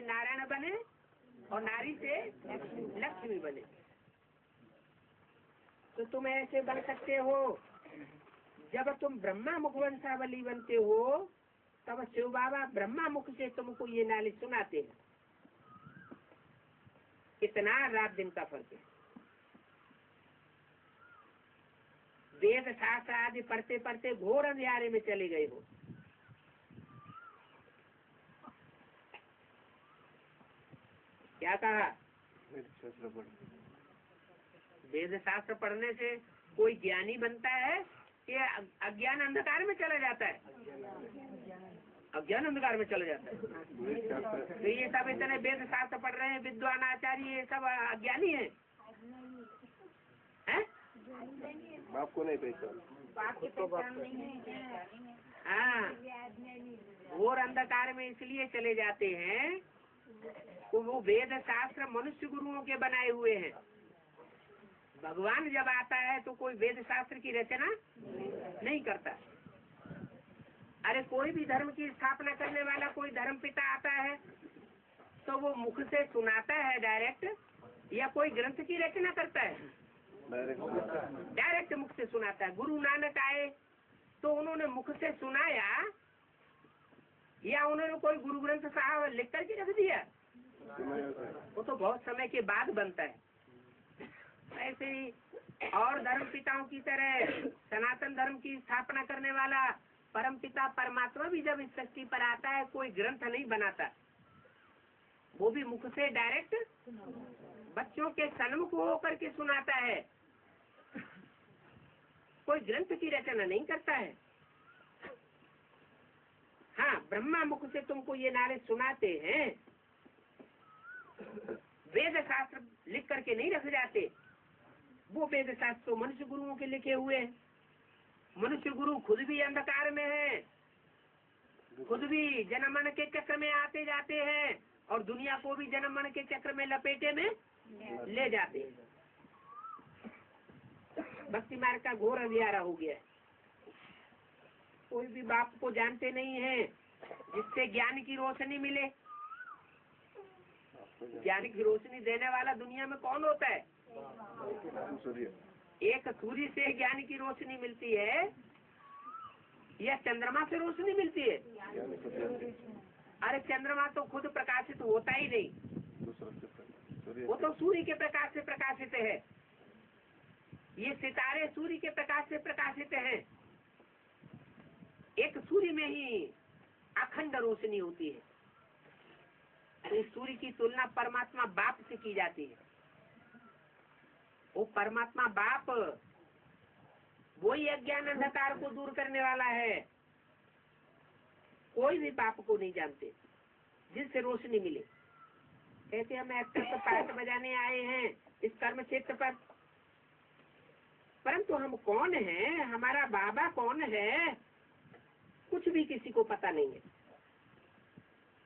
नारायण बने और नारी से लक्ष्मी बने। तो तुम ऐसे बन सकते हो। जब तुम ब्रह्मा मुख वंशावली बनते हो तब शिव बाबा ब्रह्मा मुख से तुमको ये नाली सुनाते हैं। इतना रात दिन का फर्क है। वेद शास्त्र आदि पढ़ते पढ़ते घोर अंधियारे में चले गए हो। क्या कहा? वेद शास्त्र पढ़ने से कोई ज्ञानी बनता है कि अज्ञान अंधकार में चला जाता है? अज्ञान अंधकार में चला जाता है। तो ये सब इतने वेद शास्त्र पढ़ रहे हैं विद्वान आचार्य, ये सब अज्ञानी है? बाप को नहीं पहचान। हाँ, घोर अंधकार में इसलिए चले जाते हैं तो वो वेद शास्त्र मनुष्य गुरुओं के बनाए हुए हैं। भगवान जब आता है तो कोई वेद शास्त्र की रचना नहीं करता। अरे कोई भी धर्म की स्थापना करने वाला कोई धर्म पिता आता है तो वो मुख से सुनाता है डायरेक्ट, या कोई ग्रंथ की रचना करता है? डायरेक्ट मुख से सुनाता है। गुरु नानक आए तो उन्होंने मुख से सुनाया या उन्होंने कोई गुरु ग्रंथ साहब लिख करके रख दिया? वो तो बहुत समय के बाद बनता है। ऐसे ही और धर्म पिताओं की तरह सनातन धर्म की स्थापना करने वाला परम पिता परमात्मा भी जब इस सृष्टि पर आता है कोई ग्रंथ नहीं बनाता, वो भी मुख से डायरेक्ट बच्चों के सन्मुख होकर के सुनाता है। कोई ग्रंथ की रचना नहीं करता है। हाँ, ब्रह्मा मुख से तुमको ये नारे सुनाते हैं। वेद शास्त्र लिख करके नहीं रख जाते। वो वेद शास्त्र तो मनुष्य गुरुओं के लिखे हुए हैं। मनुष्य गुरु खुद भी अंधकार में है, खुद भी जन्म मरण के चक्र में आते जाते हैं और दुनिया को भी जन्म मरण के चक्र में लपेटे में ले जाते हैं। भक्ति मार्ग का घोर अंधियारा हो गया है। कोई भी बाप को जानते नहीं है जिससे ज्ञान की रोशनी मिले। ज्ञान की रोशनी देने वाला दुनिया में कौन होता है? एक सूर्य से ज्ञान की रोशनी मिलती है या चंद्रमा से रोशनी मिलती है? अरे चंद्रमा तो खुद प्रकाशित होता ही नहीं, वो तो सूर्य के प्रकाश से प्रकाशित है। ये सितारे सूर्य के प्रकाश से प्रकाशित हैं। एक सूर्य में ही अखंड रोशनी होती है। तो इस सूर्य की तुलना परमात्मा बाप से की जाती है। वो परमात्मा बाप वही अज्ञान अंधकार को दूर करने वाला है। कोई भी बाप को नहीं जानते जिससे रोशनी मिले। कहते हम एक्टर पर पाठ बजाने आए हैं इस कर्म क्षेत्र पर, परंतु हम कौन हैं, हमारा बाबा कौन है, कुछ भी किसी को पता नहीं है।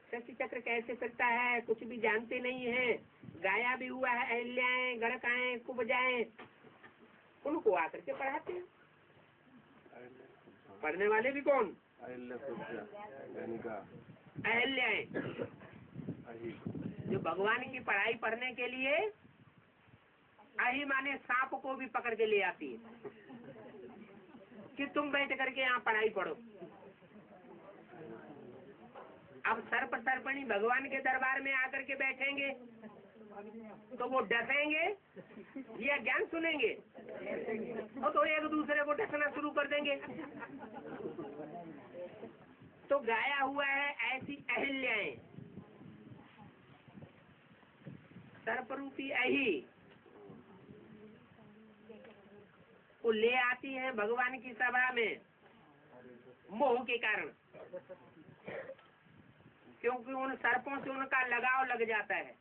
शक्ति चक्र कैसे फिरता है कुछ भी जानते नहीं है। गाया भी हुआ है अहिल्याएं, गणकाएं, कुब्जाएं, उनको आकर के पढ़ाते हैं। पढ़ने वाले भी कौन? अहिल्याएं, जो भगवान की पढ़ाई पढ़ने के लिए अहि माने सांप को भी पकड़ के ले आती है कि तुम बैठ करके यहाँ पढ़ाई पढ़ो। अब सर्प सर्पणी भगवान के दरबार में आकर के बैठेंगे तो वो डसेंगे या ज्ञान सुनेंगे? और तो एक दूसरे को डसना शुरू कर देंगे। तो गाया हुआ है ऐसी अहिल्याएं, सर्परूपी अहि को ले आती है भगवान की सभा में मोह के कारण, क्योंकि उन सर्पों से उनका लगाव लग जाता है,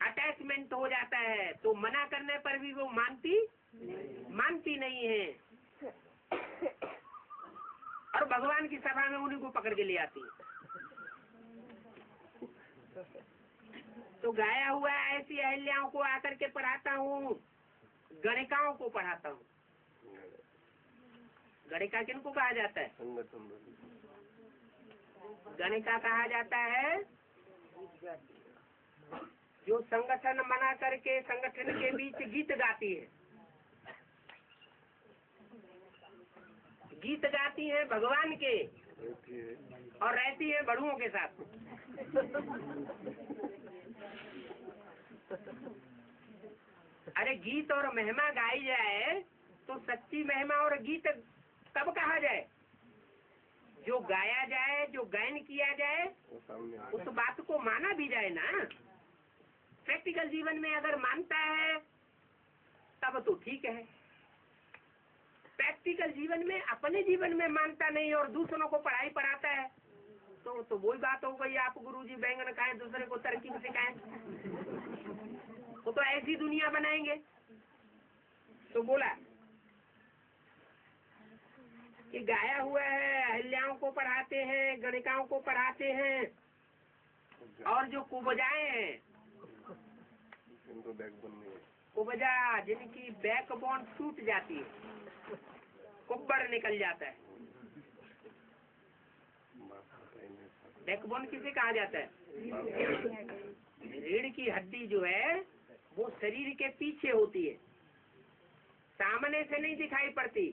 अटैचमेंट हो जाता है। तो मना करने पर भी वो मानती नहीं है और भगवान की सभा में उन्हीं को पकड़ के ले आती है। तो गाया हुआ ऐसी अहिल्याओं को आकर के पढ़ाता हूँ, गणिकाओं को पढ़ाता हूँ। गणिका किनको कहा जाता है? गणिका कहा जाता है जो संगठन बना करके संगठन के बीच गीत गाती है। गीत गाती है भगवान के और रहती है बड़ुओं के साथ। अरे गीत और महिमा गाई जाए तो सच्ची महिमा और गीत कब कहा जाए? जो गाया जाए, जो गायन किया जाए, उस बात को माना भी जाए ना। प्रैक्टिकल जीवन में अगर मानता है तब तो ठीक है। प्रैक्टिकल जीवन में, अपने जीवन में मानता नहीं और दूसरों को पढ़ाई पढ़ाता है तो वही बात हो गई, आप गुरुजी बैंगन खाएं दूसरे को तरकीब सिखाएं, वो तो ऐसी दुनिया बनाएंगे। तो बोला कि गाया हुआ है, अहिल्याओं को पढ़ाते हैं, गणिकाओं को पढ़ाते हैं, और जो कुबजाएं हैं, कुबजा जिनकी बैकबोन टूट जाती है, कुब्बड़ निकल जाता है। बैकबोन किसे कहा जाता है? रीढ़ की हड्डी जो है वो शरीर के पीछे होती है, सामने से नहीं दिखाई पड़ती,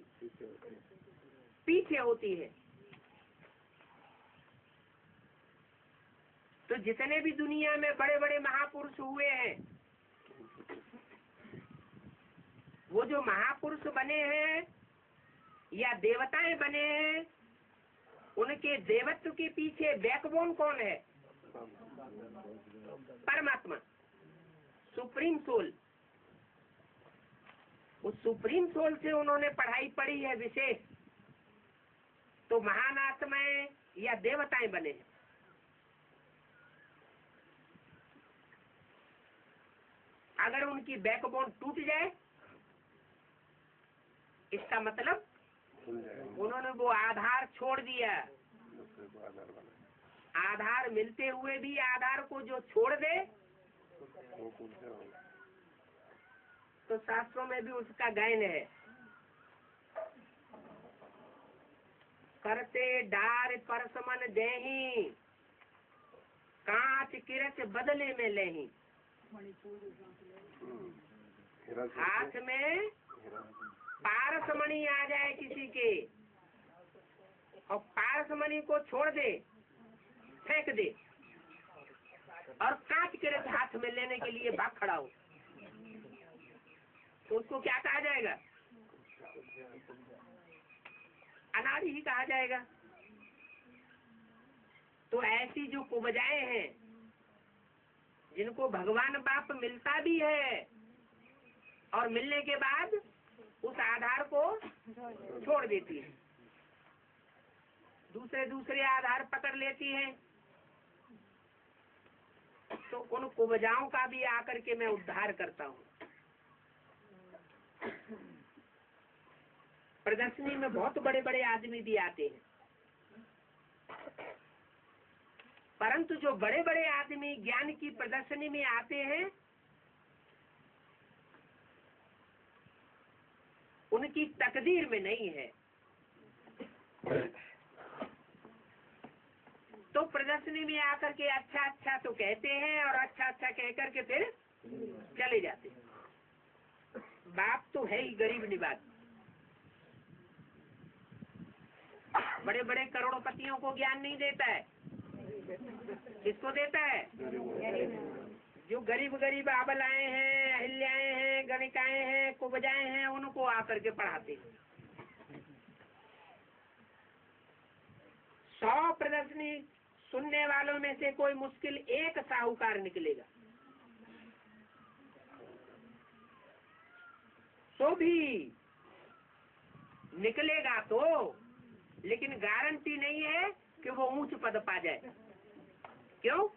पीछे होती है। तो जितने भी दुनिया में बड़े बड़े महापुरुष हुए हैं, वो जो महापुरुष बने हैं या देवताएं बने हैं, उनके देवत्व के पीछे बैकबोन कौन है? परमात्मा, सुप्रीम सोल। उस सुप्रीम सोल से उन्होंने पढ़ाई पढ़ी है विशेष, तो महान आत्माएं या देवताएं बने हैं। अगर उनकी बैकबोन टूट जाए, इसका मतलब उन्होंने वो आधार छोड़ दिया। आधार मिलते हुए भी आधार को जो छोड़ दे तो शास्त्रों में भी उसका गायन है। करते डार परसमन देही, कांच किरच बदले में लेही। हाथ में पारसमणि आ जाए किसी के और पारसमणि को छोड़ दे, फेंक दे, और कांच के रथ हाथ में लेने के लिए भाग खड़ा हो, तो उसको क्या कहा जाएगा? अनाड़ी ही कहा जाएगा। तो ऐसी जो कुबजाएं हैं, जिनको भगवान बाप मिलता भी है और मिलने के बाद उस आधार को छोड़ देती है, दूसरे दूसरे आधार पकड़ लेती है, तो उन कुबजाओं का भी आकर के मैं उद्धार करता हूँ। प्रदर्शनी में बहुत बड़े बड़े आदमी भी आते हैं, परंतु जो बड़े बड़े आदमी ज्ञान की प्रदर्शनी में आते हैं, उनकी तकदीर में नहीं है। तो प्रदर्शनी में आकर के अच्छा अच्छा तो कहते हैं और अच्छा अच्छा कह करके फिर चले जाते हैं। बाप तो है ही गरीब निवाज। बड़े बड़े करोड़पतियों को ज्ञान नहीं देता है, किसको देता है? जो गरीब गरीब आबलाएं हैं, अहिल्याएं हैं, गणिकाएं हैं, कुबजाएं हैं, उनको आकर के पढ़ाते हैं। 100 प्रदर्शनी सुनने वालों में से कोई मुश्किल एक साहूकार निकलेगा, तो भी निकलेगा तो, लेकिन गारंटी नहीं है कि वो ऊंच पद पा जाए। क्यों?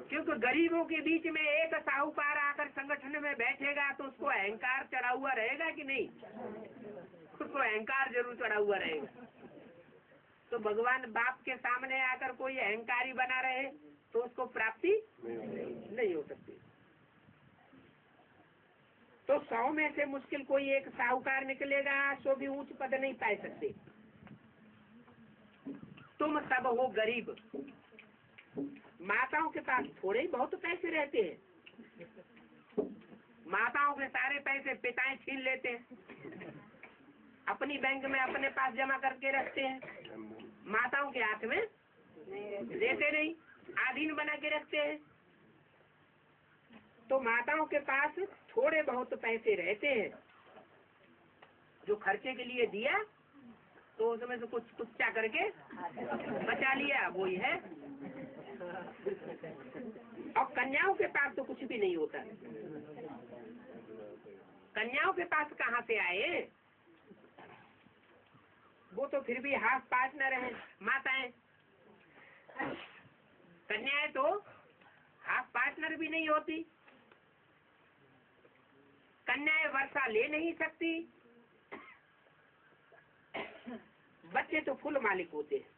क्योंकि गरीबों के बीच में एक साहूकार आकर संगठन में बैठेगा तो उसको अहंकार चढ़ा हुआ रहेगा कि नहीं? उसको अहंकार जरूर चढ़ा हुआ रहेगा। तो भगवान बाप के सामने आकर कोई अहंकारी बना रहे तो उसको प्राप्ति नहीं हो सकती। तो 100 में से मुश्किल कोई एक साहूकार निकलेगा, सो भी ऊंच पद नहीं पा सकते। तुम सब हो गरीब। माताओं के पास थोड़े ही बहुत पैसे रहते हैं। माताओं के सारे पैसे पिताएं छीन लेते हैं, अपनी बैंक में अपने पास जमा करके रखते हैं, माताओं के हाथ में देते नहीं, आधीन बना के रखते हैं। तो माताओं के पास थोड़े बहुत पैसे रहते हैं, जो खर्चे के लिए दिया तो उसमें से कुछ कुच्चा करके बचा लिया, वो ही है। और कन्याओं के पास तो कुछ भी नहीं होता। कन्याओं के पास कहाँ से आए? वो तो फिर भी हाफ पार्टनर है माताएं। कन्याएं तो हाफ पार्टनर भी नहीं होती। कन्याएं वर्षा ले नहीं सकती, बच्चे तो फुल मालिक होते हैं।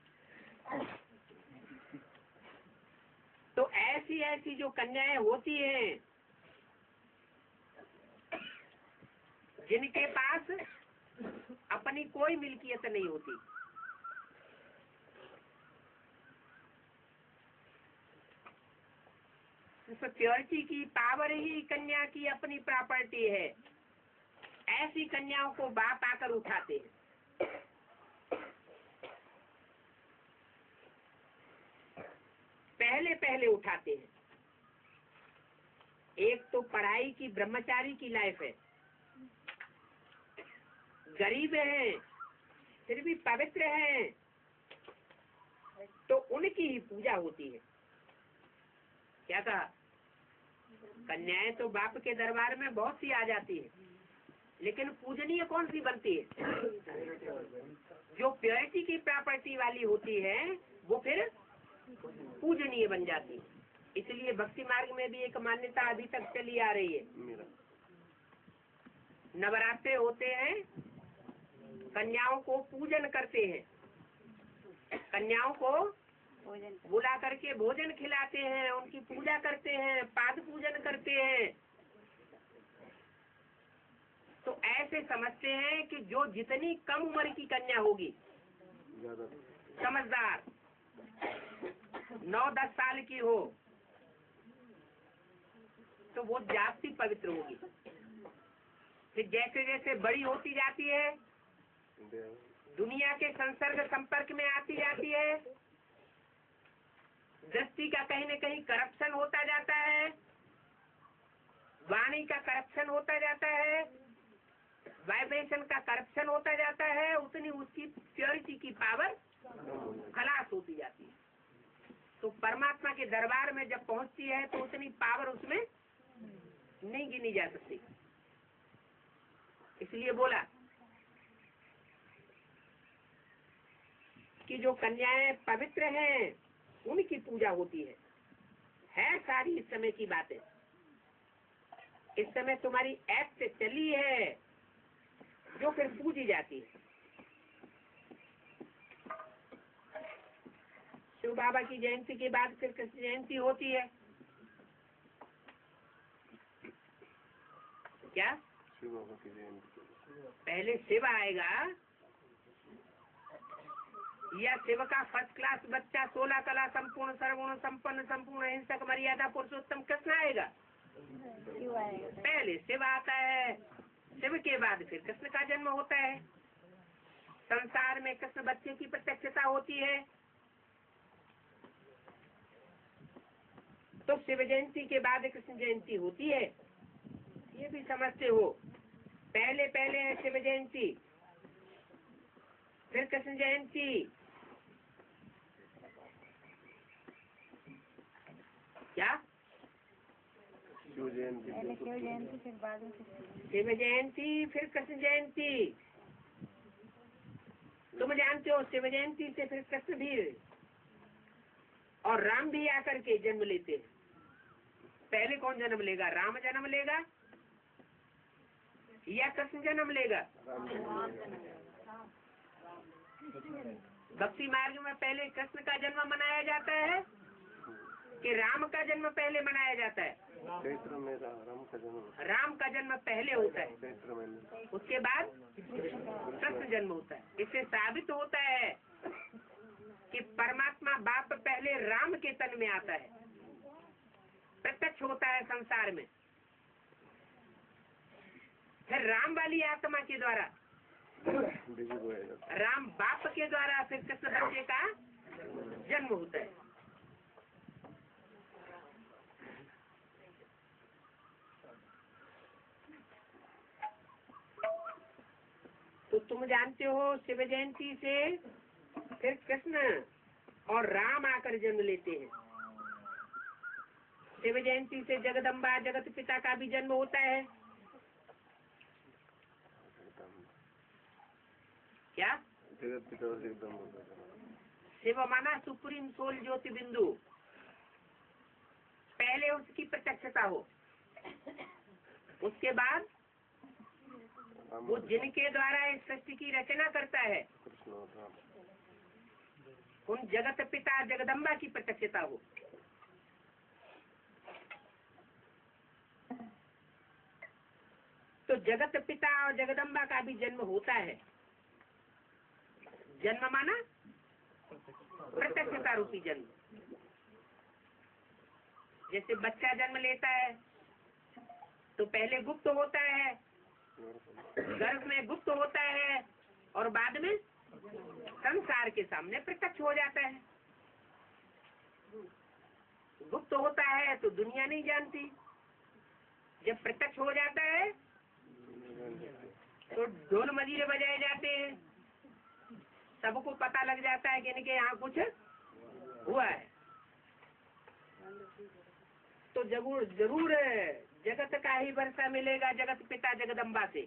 तो ऐसी ऐसी जो कन्याएं होती हैं, जिनके पास अपनी कोई मिल्कियत नहीं होती, प्योरिटी की पावर ही कन्या की अपनी प्रॉपर्टी है। ऐसी कन्याओं को बाप आकर उठाते हैं। पहले पहले उठाते हैं। एक तो पढ़ाई की ब्रह्मचारी की लाइफ है, गरीब हैं फिर भी पवित्र हैं, तो उनकी ही पूजा होती है। क्या कहा? कन्याएं तो बाप के दरबार में बहुत सी आ जाती है, लेकिन पूजनीय कौन सी बनती है? जो प्योरिटी की प्रॉपर्टी वाली होती है वो फिर पूजनीय बन जाती है। इसलिए भक्ति मार्ग में भी एक मान्यता अभी तक चली आ रही है। नवरात्रे होते हैं, कन्याओं को पूजन करते हैं, कन्याओं को बुला करके भोजन खिलाते हैं, उनकी पूजा करते हैं, पाद पूजन करते हैं। तो ऐसे समझते हैं कि जो जितनी कम उम्र की कन्या होगी, समझदार 9-10 साल की हो, तो वो जाति पवित्र होगी। फिर जैसे जैसे बड़ी होती जाती है, दुनिया के संसर्ग संपर्क में आती जाती है, दृष्टि का कहीं न कहीं करप्शन होता जाता है, वाणी का करप्शन होता जाता है, वाइब्रेशन का करप्शन होता जाता है, उतनी उसकी प्योरिटी की पावर खलास होती जाती है। तो परमात्मा के दरबार में जब पहुंचती है तो उतनी पावर उसमें नहीं गिनी जा सकती। इसलिए बोला कि जो कन्याएं पवित्र हैं उनकी पूजा होती है सारी इस समय की बातें। इस समय तुम्हारी एक्ट चली है जो फिर पूजी जाती है। शिव बाबा की जयंती के बाद फिर कृष्ण जयंती होती है। क्या? शिव बाबा की जयंती पहले शिव आएगा या शिव का फर्स्ट क्लास बच्चा 16 कला संपूर्ण सर्वगुण संपन्न संपूर्ण अहिंसक मर्यादा पुरुषोत्तम कृष्ण आएगा। पहले शिव आता है, शिव के बाद फिर कृष्ण का जन्म होता है। संसार में कृष्ण बच्चे की प्रत्यक्षता होती है। तो शिव जयंती के बाद कृष्ण जयंती होती है, ये भी समझते हो। पहले पहले है शिव जयंती, फिर कृष्ण जयंती। क्या? शिव जयंती शिव जयंती फिर कृष्ण जयंती। तुम जानते हो शिव जयंती से फिर कृष्ण भी और राम भी आकर के जन्म लेते हैं। पहले कौन जन्म लेगा? राम जन्म लेगा या कृष्ण जन्म लेगा? भक्ति मार्ग में पहले कृष्ण का जन्म मनाया जाता है कि राम का जन्म पहले मनाया जाता है? चैत्र में राम का जन्म पहले होता है, चैत्र में, उसके बाद कृष्ण जन्म होता है। इससे साबित होता है कि परमात्मा बाप पहले राम के तन में आता है, प्रत्यक्ष होता है संसार में, फिर राम वाली आत्मा के द्वारा, राम बाप के द्वारा फिर कृष्ण बच्चे का जन्म होता है। तो तुम जानते हो शिव जयंती से फिर कृष्ण और राम आकर जन्म लेते हैं। शिव जयंती से जगदम्बा जगत पिता का भी जन्म होता है। क्या? जगत पिता और जगदम्बा। शिव माना सुप्रीम सोल ज्योति बिंदु, पहले उसकी प्रत्यक्षता हो, उसके बाद वो जिनके द्वारा इस सृष्टि की रचना करता है उन जगत पिता जगदम्बा की प्रत्यक्षता हो। तो जगत पिता और जगदम्बा का भी जन्म होता है। जन्म माना प्रत्यक्षता रूपी जन्म। जैसे बच्चा जन्म लेता है तो पहले गुप्त होता है, गर्भ में गुप्त होता है और बाद में संसार के सामने प्रत्यक्ष हो जाता है। गुप्त होता है तो दुनिया नहीं जानती, जब प्रत्यक्ष हो जाता है तो ढोल मजीरे बजाए जाते हैं, सबको पता लग जाता है कि इनके यहाँ कुछ हुआ है। तो जरूर जरूर जगत का ही वर्षा मिलेगा जगत पिता जगदम्बा से।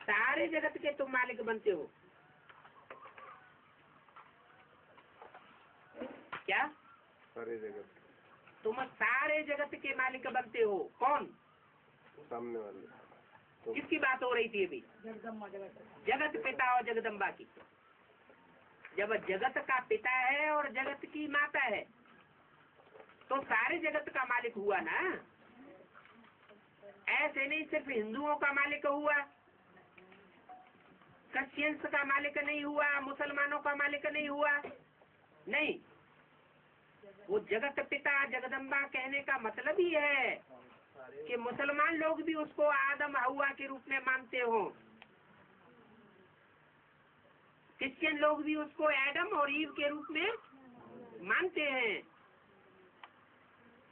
सारे जगत के तुम मालिक बनते हो। क्या? सारे जगत, तुम सारे जगत के मालिक बनते हो। कौन? सामने वाले। तो किसकी बात हो रही थी अभी? जगत पिता और जगदम्बा की। जब जगत का पिता है और जगत की माता है तो सारे जगत का मालिक हुआ ना। ऐसे नहीं सिर्फ हिंदुओं का मालिक हुआ, क्रिश्चियंस का मालिक नहीं हुआ, मुसलमानों का मालिक नहीं हुआ। नहीं, वो जगत पिता जगदम्बा कहने का मतलब ही है कि मुसलमान लोग भी उसको आदम हव्वा के रूप में मानते हो, क्रिश्चियन लोग भी उसको एडम और ईव के रूप में मानते हैं,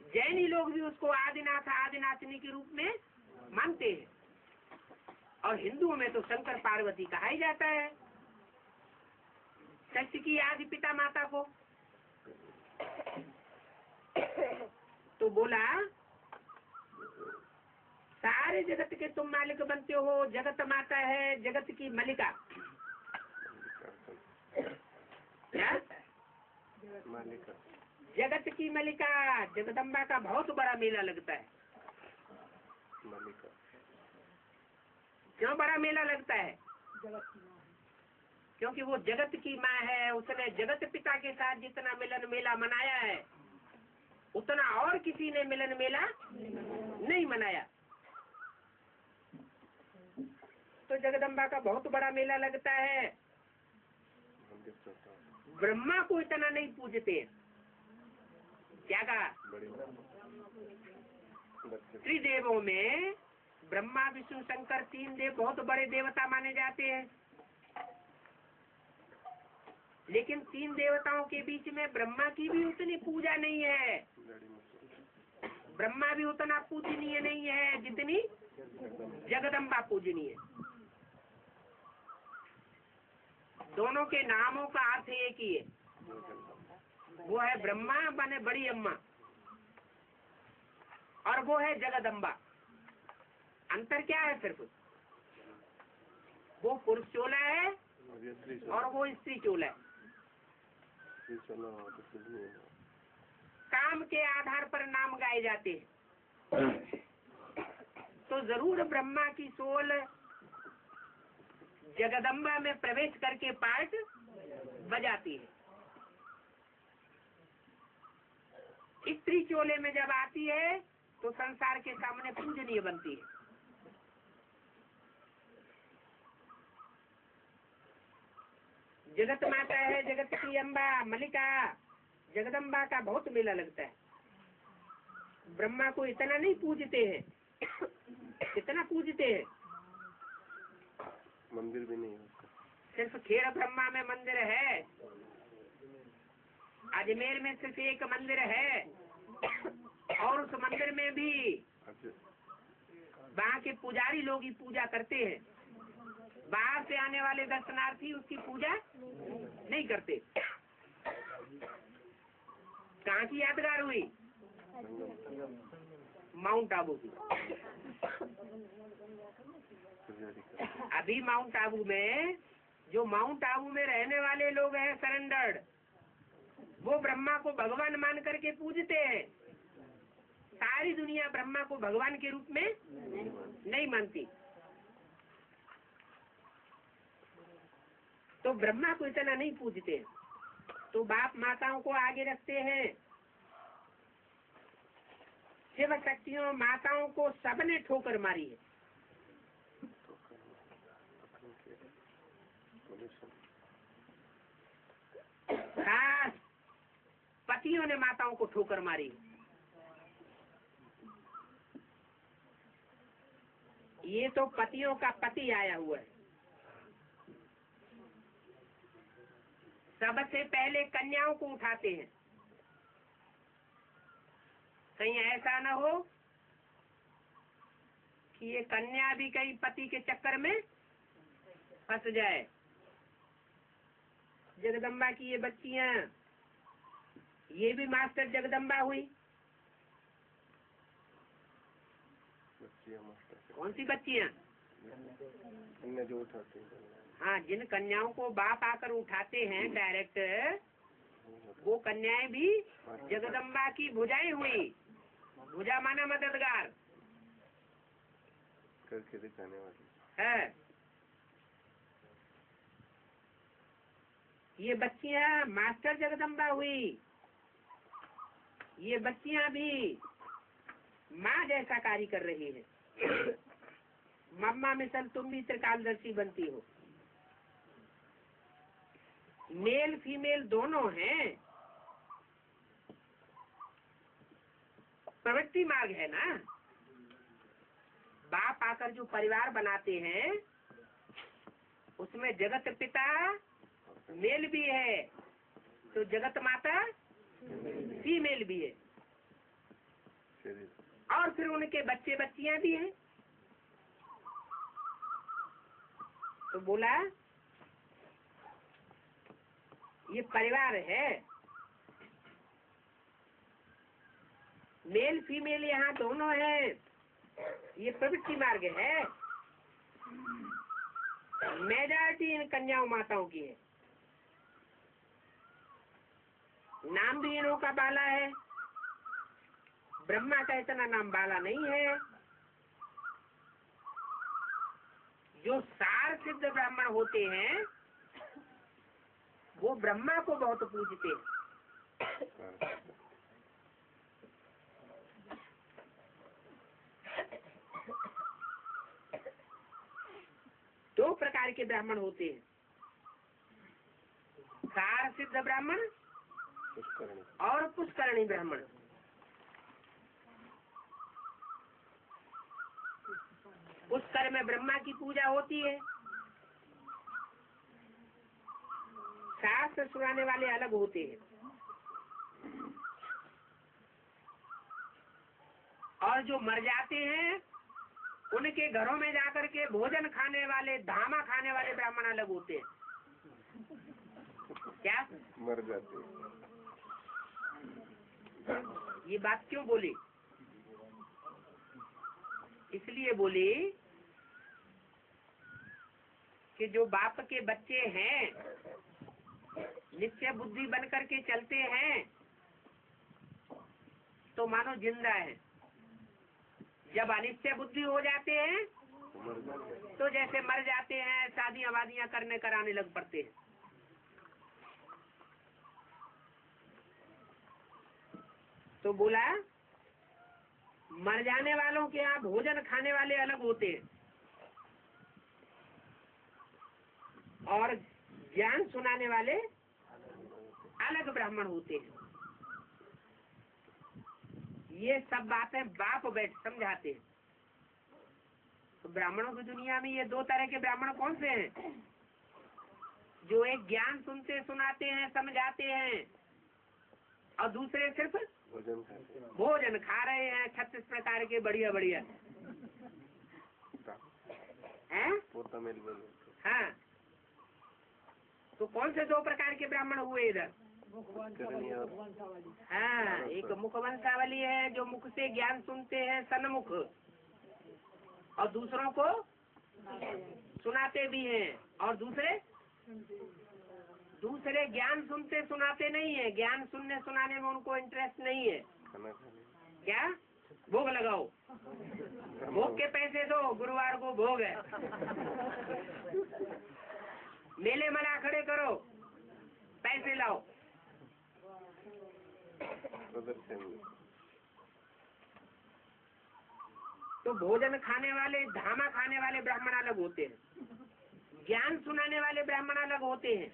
जैनी लोग भी उसको आदिनाथ आदिनाथनी के रूप में मानते हैं, और हिंदुओं में तो शंकर पार्वती कहा ही जाता है, सृष्टि की आदि पिता माता को। तो बोला सारे जगत के तुम मालिक बनते हो। जगत माता है जगत की मलिका। क्या? मालिका। जगत की मलिका जगदम्बा का बहुत बड़ा मेला लगता है। मालिका। क्यों बड़ा मेला लगता है? क्योंकि वो जगत की माँ है। उसने जगत पिता के साथ जितना मिलन मेला मनाया है उतना और किसी ने मिलन मेला नहीं मनाया। तो जगदम्बा का बहुत बड़ा मेला लगता है। ब्रह्मा को इतना नहीं पूजते। क्या कहा? त्रिदेवों में ब्रह्मा विष्णु शंकर तीन देव बहुत बड़े देवता माने जाते हैं, लेकिन तीन देवताओं के बीच में ब्रह्मा की भी उतनी पूजा नहीं है। ब्रह्मा भी उतना पूजनीय नहीं है जितनी जगदम्बा पूजनीय है। दोनों के नामों का अर्थ एक ही है, वो है ब्रह्मा बने बड़ी अम्मा, और वो है जगदम्बा। अंतर क्या है? सिर्फ वो पुरुष चोला है और वो स्त्री चोला है। काम के आधार पर नाम गाए जाते हैं। तो जरूर ब्रह्मा की सोल जगदम्बा में प्रवेश करके पार्ट बजाती है। स्त्री चोले में जब आती है तो संसार के सामने पूजनीय बनती है। जगत माता है, जगत की अम्बा मलिका जगदम्बा का बहुत मेला लगता है। ब्रह्मा को इतना नहीं पूजते हैं, कितना पूजते हैं। मंदिर भी नहीं होता। सिर्फ खेड़ ब्रह्मा में मंदिर है, अजमेर में सिर्फ एक मंदिर है, और उस मंदिर में भी वहाँ के पुजारी लोग ही पूजा करते हैं। बाहर से आने वाले दर्शनार्थी उसकी पूजा नहीं करते। कहाँ की यादगार हुई? माउंट आबू की। अभी माउंट आबू में जो माउंट आबू में रहने वाले लोग हैं सरेंडर्ड, वो ब्रह्मा को भगवान मान करके पूजते हैं। सारी दुनिया ब्रह्मा को भगवान के रूप में नहीं मानती। तो ब्रह्मा को इतना नहीं पूजते, तो बाप माताओं को आगे रखते हैं। शिव शक्तियों माताओं को सबने ठोकर मारी है। खास पतियों ने माताओं को ठोकर मारी। ये तो पतियों का पति आया हुआ है। सबसे पहले कन्याओं को उठाते हैं। कहीं ऐसा न हो कि ये कन्या भी कहीं पति के चक्कर में फंस जाए। जगदम्बा की ये बच्चियां, ये भी मास्टर जगदम्बा हुई। कौन सी बच्चियां? जो उठाते हैं। हाँ, जिन कन्याओं को बाप आकर उठाते हैं डायरेक्ट, वो कन्याएं भी जगदम्बा की भुजाएं हुई। भुजा माना मददगार करके दिखाने वाली है। ये बच्चियां मास्टर जगदम्बा हुई। ये बच्चियां भी माँ जैसा कार्य कर रही है। मम्मा मिसल तुम भी त्रिकालदर्शी बनती हो। मेल फीमेल दोनों हैं। प्रवृत्ति मार्ग है ना। बाप आकर जो परिवार बनाते हैं उसमें जगत पिता मेल भी है, तो जगत माता फीमेल भी है, और फिर उनके बच्चे बच्चियां भी हैं। तो बोला ये परिवार है। मेल फीमेल यहाँ दोनों है। ये प्रवृत्ति मार्ग है। मेजॉरिटी इन कन्याओं माताओं की है। नाम भी इन्हों का बाला है। ब्रह्मा का इतना नाम बाला नहीं है। जो सार सिद्ध ब्राह्मण होते हैं वो ब्रह्मा को बहुत पूजते हैं। दो प्रकार के ब्राह्मण होते हैं, सार सिद्ध ब्राह्मण और पुष्करणी ब्राह्मण। पुष्कर में ब्रह्मा की पूजा होती है। शास्त्र सुनाने वाले अलग होते हैं, और जो मर जाते हैं उनके घरों में जाकर के भोजन खाने वाले, धामा खाने वाले ब्राह्मण अलग होते हैं। क्या मर जाते हैं? ये बात क्यों बोली? इसलिए बोली कि जो बाप के बच्चे हैं, निश्चय बुद्धि बन करके चलते हैं, तो मानो जिंदा है। जब अनिश्चय बुद्धि हो जाते हैं तो जैसे मर जाते हैं, शादियां वादियां करने कराने लग पड़ते हैं। तो बोला मर जाने वालों के यहाँ भोजन खाने वाले अलग होते हैं, और ज्ञान सुनाने वाले अलग ब्राह्मण होते हैं। ये सब बातें बाप बैठ समझाते हैं। तो ब्राह्मणों की दुनिया में ये दो तरह के ब्राह्मण कौन से हैं? जो एक ज्ञान सुनते सुनाते हैं, समझाते हैं, और दूसरे सिर्फ भोजन खा रहे हैं 36 प्रकार के बढ़िया बढ़िया हैं। हाँ, तो कौन से दो प्रकार के ब्राह्मण हुए इधर? हाँ, एक मुखवंशावली है जो मुख से ज्ञान सुनते हैं सन्मुख, और दूसरों को सुनाते भी हैं, और दूसरे ज्ञान सुनते सुनाते नहीं है, ज्ञान सुनने सुनाने में उनको इंटरेस्ट नहीं है। क्या भोग लगाओ, भोग के पैसे दो, गुरुवार को भोग है, मेले मना खड़े करो, पैसे लाओ। तो भोजन खाने वाले, धामा खाने वाले ब्राह्मण अलग होते हैं, ज्ञान सुनाने वाले ब्राह्मण अलग होते हैं।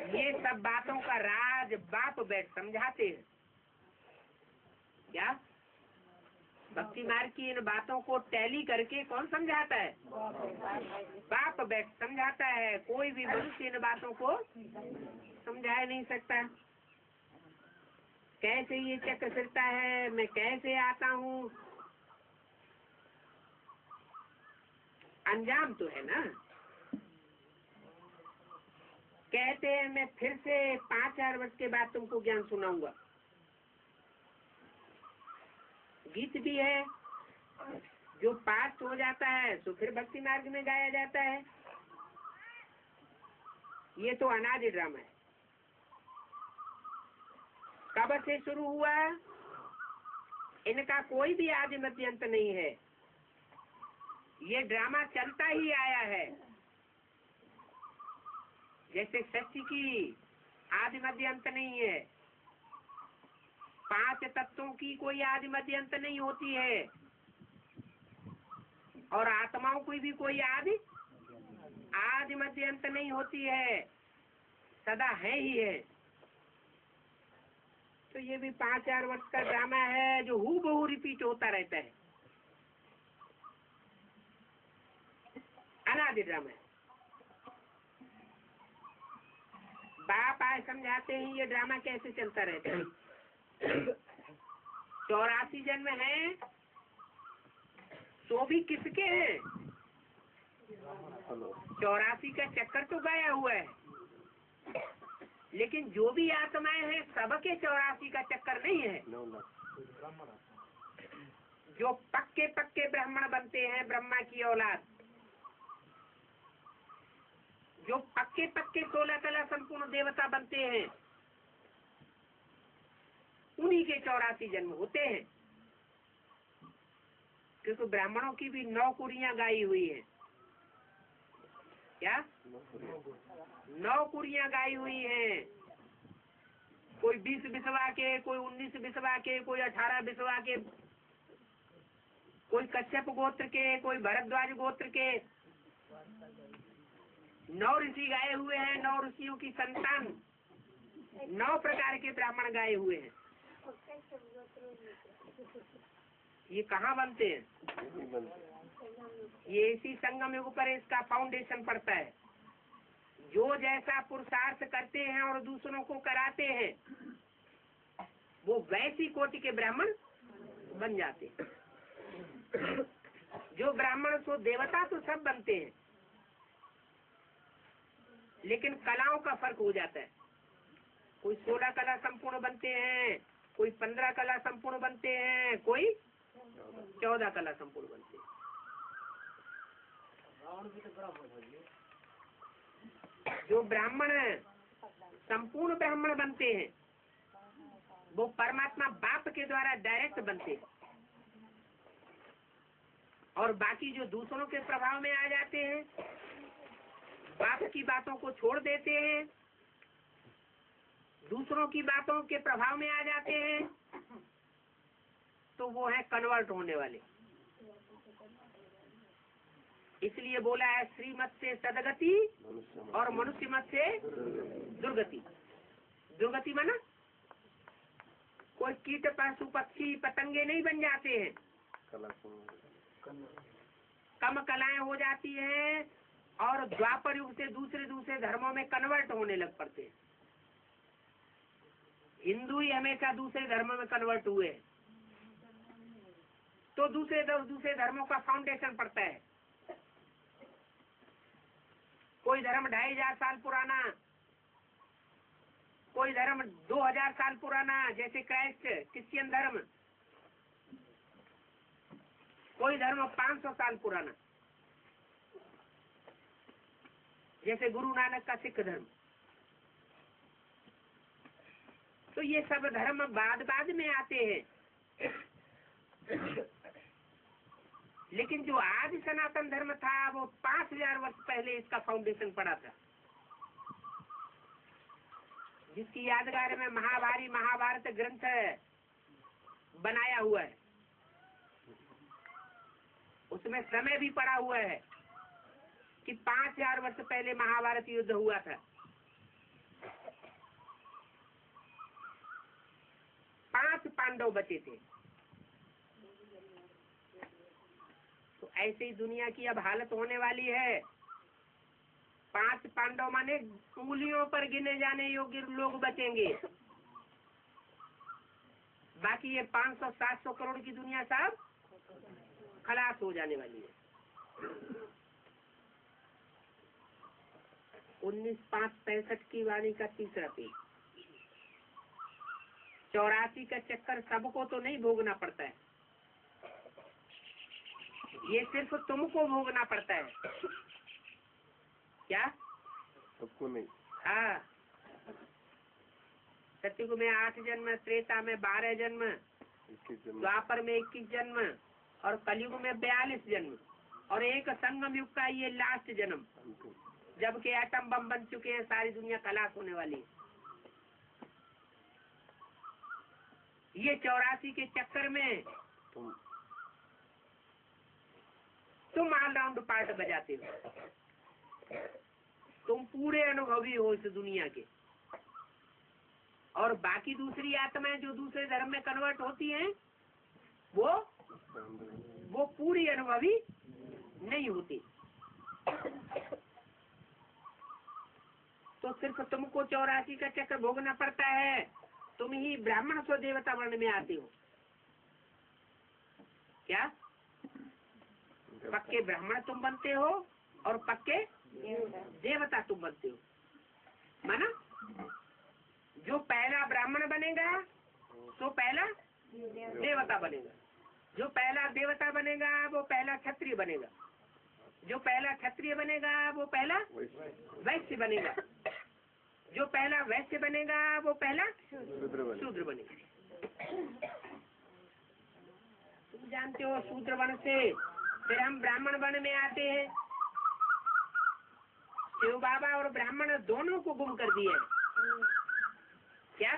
ये सब बातों का राज बाप बैठ समझाते हैं। क्या भक्ति मार्ग की इन बातों को टैली करके कौन समझाता है? बाप बैठ समझाता है। कोई भी मनुष्य इन बातों को समझा नहीं सकता। कैसे ये चक्र फिरता है, मैं कैसे आता हूँ, अंजाम तो है ना। कहते हैं मैं फिर से 5,000 वर्ष के बाद तुमको ज्ञान सुनाऊंगा। गीत भी है जो पास हो जाता है तो फिर भक्ति मार्ग में गाया जाता है। ये तो अनादि ड्रामा है। कब से शुरू हुआ? इनका कोई भी आदि मध्य अंत नहीं है। ये ड्रामा चलता ही आया है। जैसे सृष्टि की आदि मध्य अंत नहीं है, 5 तत्वों की कोई आदि मध्य अंत नहीं होती है, और आत्माओं की भी कोई आदि मध्य अंत नहीं होती है, सदा है ही है। तो ये भी 5,000 वर्ष का ड्रामा है जो हूबहू रिपीट होता रहता है। अनादि ड्रामा है। बाप आए समझाते हैं ये ड्रामा कैसे चलता रहता है। 84 जन्म है, तो भी किसके हैं? 84 का चक्कर तो गया हुआ है, लेकिन जो भी आत्माएं हैं सबके 84 का चक्कर नहीं है। जो पक्के पक्के ब्राह्मण बनते हैं, ब्रह्मा की औलाद, जो पक्के पक्के 16 कला संपूर्ण देवता बनते हैं, उन्हीं के 84 जन्म होते हैं। क्योंकि ब्राह्मणों की भी 9 कुरियां गाई हुई है। क्या 9 कुरियां गाई हुई हैं? कोई 20 बिसवा के, कोई 19 बिसवा के, कोई 18 बिसवा के, कोई कश्यप गोत्र के, कोई भरद्वाज गोत्र के। 9 ऋषि गाए हुए हैं। 9 ऋषियों की संतान 9 प्रकार के ब्राह्मण गाए हुए हैं। ये कहाँ बनते हैं? ये इसी संगम युग पर इसका फाउंडेशन पड़ता है। जो जैसा पुरुषार्थ करते हैं और दूसरों को कराते हैं, वो वैसी कोटि के ब्राह्मण बन जाते हैं। जो ब्राह्मण सो देवता तो सब बनते हैं, लेकिन कलाओं का फर्क हो जाता है। कोई 16 कला संपूर्ण बनते हैं, कोई 15 कला संपूर्ण बनते हैं, कोई 14 कला संपूर्ण बनते हैं। जो ब्राह्मण संपूर्ण ब्राह्मण बनते हैं, वो परमात्मा बाप के द्वारा डायरेक्ट बनते हैं, और बाकी जो दूसरों के प्रभाव में आ जाते हैं, बाप की बातों को छोड़ देते हैं, दूसरों की बातों के प्रभाव में आ जाते हैं, तो वो है कन्वर्ट होने वाले। इसलिए बोला है श्रीमत से सदगति और मनुष्य मत से दुर्गति। दुर्गति माना कोई कीट पशु पक्षी पतंगे नहीं बन जाते हैं, कम कलाएं हो जाती हैं और द्वापर युग से दूसरे धर्मों में कन्वर्ट होने लग पड़ते हैं। हिंदू ही हमेशा दूसरे धर्मों में कन्वर्ट हुए, तो दूसरे धर्मों का फाउंडेशन पड़ता है। कोई धर्म 2500 साल पुराना, कोई धर्म 2000 साल पुराना जैसे क्रिश्चियन धर्म, कोई धर्म 500 साल पुराना जैसे गुरु नानक का सिख धर्म। तो ये सब धर्म बाद में आते हैं, लेकिन जो आदि सनातन धर्म था वो 5000 वर्ष पहले इसका फाउंडेशन पड़ा था, जिसकी यादगार में महाभारत ग्रंथ बनाया हुआ है। उसमें समय भी पड़ा हुआ है कि 5000 वर्ष पहले महाभारत युद्ध हुआ था। 5 पांडव बचे थे। तो ऐसे ही दुनिया की अब हालत होने वाली है। 5 पांडव माने उंगलियों पर गिने जाने योग्य लोग बचेंगे, बाकी ये 500-700 करोड़ की दुनिया सब खलास हो जाने वाली है। 19:5-65 की वाणी का तीसरा पेज। 84 का चक्कर सबको तो नहीं भोगना पड़ता है, ये सिर्फ तुमको भोगना पड़ता है। क्या? सबको नहीं। हाँ, सत्युग में 8 जन्म, त्रेता में 12 जन्म, द्वापर में 21 जन्म और कलयुग में 42 जन्म और एक संगम युग का ये लास्ट जन्म, जबकि एटम बम बन चुके हैं, सारी दुनिया खलास होने वाली है। ये 84 के चक्कर में तुम ऑलराउंड पार्ट बजाते हो, तुम पूरे अनुभवी हो इस दुनिया के। और बाकी दूसरी आत्माएं जो दूसरे धर्म में कन्वर्ट होती हैं वो पूरी अनुभवी नहीं होती। तो सिर्फ तुमको 84 का चक्र भोगना पड़ता है। तुम ही ब्राह्मण स्व देवता वर्ण में आते हो। क्या? पक्के ब्राह्मण तुम बनते हो और पक्के देवता तुम बनते हो। माना जो पहला ब्राह्मण बनेगा तो पहला देवता बनेगा, जो पहला देवता बनेगा वो पहला क्षत्रिय बनेगा, जो पहला क्षत्रिय बनेगा वो पहला वैश्य बनेगा, जो पहला वैश्य बनेगा वो पहला शूद्र बनेगा। तुम जानते हो शूद्र वर्ण से फिर हम ब्राह्मण वर्ण में आते हैं। शिव बाबा और ब्राह्मण दोनों को गुम कर दिया है। क्या?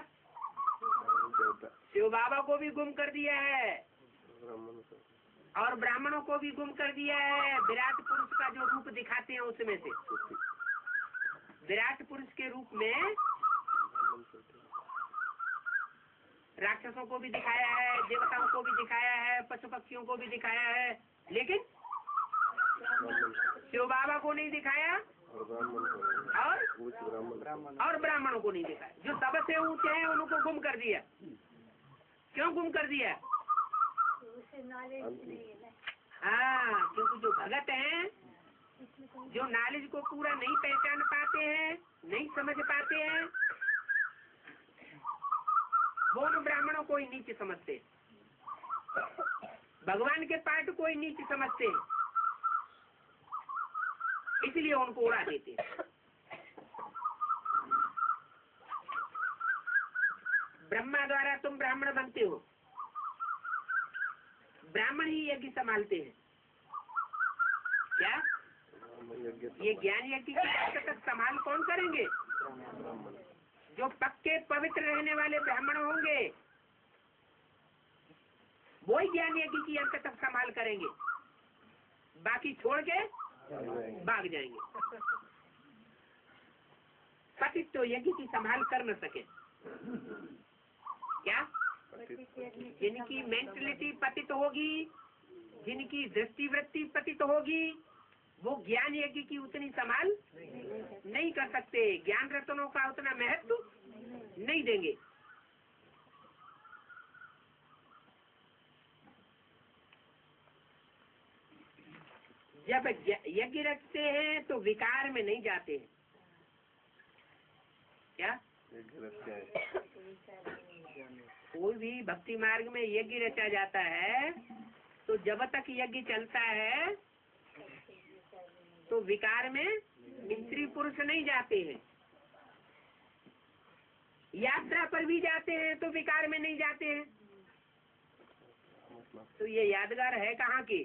शिव बाबा को भी गुम कर दिया है और ब्राह्मणों को भी गुम कर दिया है। विराट पुरुष का जो रूप दिखाते हैं उसमें से विराट पुरुष के रूप में राक्षसों को भी दिखाया है, देवताओं को भी दिखाया है, पशु पक्षियों को भी दिखाया है, लेकिन शिव बाबा को नहीं दिखाया और ब्राह्मणों को नहीं दिखाया। जो सबसे ऊंचे हैं उनको गुम कर दिया। क्यों गुम कर दिया? हाँ, क्योंकि जो भगत हैं, जो नॉलेज को पूरा नहीं पहचान पाते हैं, नहीं समझ पाते हैं, वो उन ब्राह्मणों को ही नीच समझते, भगवान के पाठ को ही नीच समझते, इसलिए उनको उड़ा देते। ब्रह्मा द्वारा तुम ब्राह्मण बनते हो, ब्राह्मण ही यज्ञ संभालते हैं। क्या? ये ज्ञान यज्ञ की तक संभाल कौन करेंगे? जो पक्के पवित्र रहने वाले ब्राह्मण होंगे वो ही ज्ञान यज्ञ की अंत तक संभाल करेंगे। बाकी छोड़ के भाग जाएंगे। पतित तो यज्ञ की संभाल कर न सके। क्या? जिनकी मेंटलिटी पतित होगी, जिनकी दृष्टि वृत्ति पतित होगी, वो ज्ञान यज्ञ की उतनी संभाल नहीं कर सकते, ज्ञान रत्नों का उतना महत्व नहीं देंगे। जब यज्ञ रखते हैं तो विकार में नहीं जाते हैं। क्या? कोई भी भक्ति मार्ग में यज्ञ रचा जाता है तो जब तक यज्ञ चलता है तो विकार में स्त्री पुरुष नहीं जाते हैं। यात्रा पर भी जाते हैं तो विकार में नहीं जाते हैं। तो ये यादगार है कहाँ की?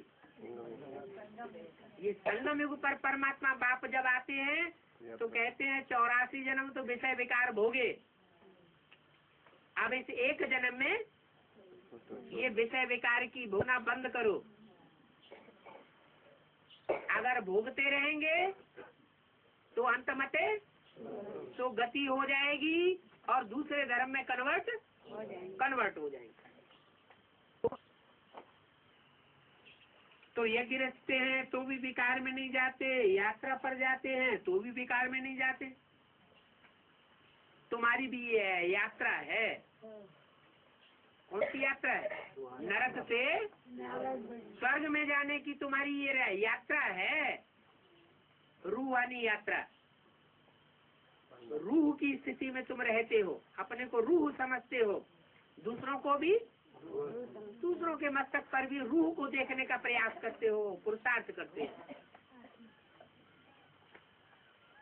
ये संगम युग पर परमात्मा बाप जब आते हैं तो कहते हैं 84 जन्म तो विषय विकार भोगे, अब इस एक जन्म में ये विषय विकार की भोगना बंद करो। अगर भोगते रहेंगे तो अंतमते तो गति हो जाएगी और दूसरे धर्म में कन्वर्ट हो जाएंगे। तो यज्ञ रचते हैं तो भी विकार में नहीं जाते, यात्रा पर जाते हैं तो भी विकार में नहीं जाते। तुम्हारी भी ये यात्रा है। कौन सी यात्रा है? नरक से स्वर्ग में जाने की तुम्हारी ये यात्रा है, रूहानी यात्रा। रूह की स्थिति में तुम रहते हो, अपने को रूह समझते हो, दूसरों को भी, दूसरों के मस्तक पर भी रूह को देखने का प्रयास करते हो, पुरुषार्थ करते हो।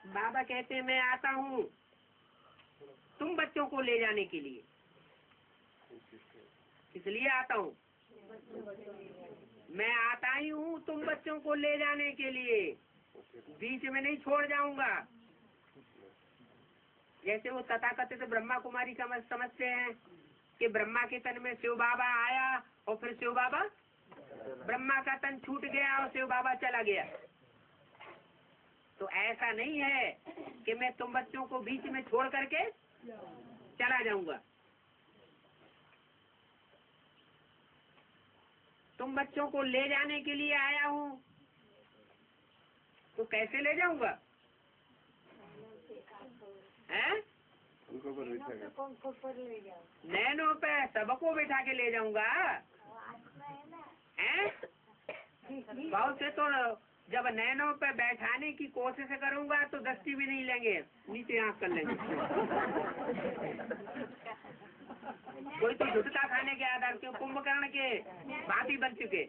बाबा कहते हैं मैं आता हूँ तुम बच्चों को ले जाने के लिए। इसलिए आता हूँ, मैं आता ही हूँ तुम बच्चों को ले जाने के लिए, बीच में नहीं छोड़ जाऊंगा। जैसे वो तथाकथित ब्रह्मा कुमारी समझते हैं कि ब्रह्मा के तन में शिव बाबा आया और फिर शिव बाबा, ब्रह्मा का तन छूट गया और शिव बाबा चला गया। तो ऐसा नहीं है कि मैं तुम बच्चों को बीच में छोड़ करके चला जाऊंगा। तुम बच्चों को ले जाने के लिए आया हूँ। तो कैसे ले जाऊंगा? हैं? नैनों पे सबको बैठा के ले जाऊंगा। हैं? बहुत से तो जब नैनों पे बैठाने की कोशिश करूंगा तो दस्ती भी नहीं लेंगे, नीचे आंख कर लेंगे। कोई तो झुटका खाने के आधार के कुंभकर्ण के भांति बन चुके,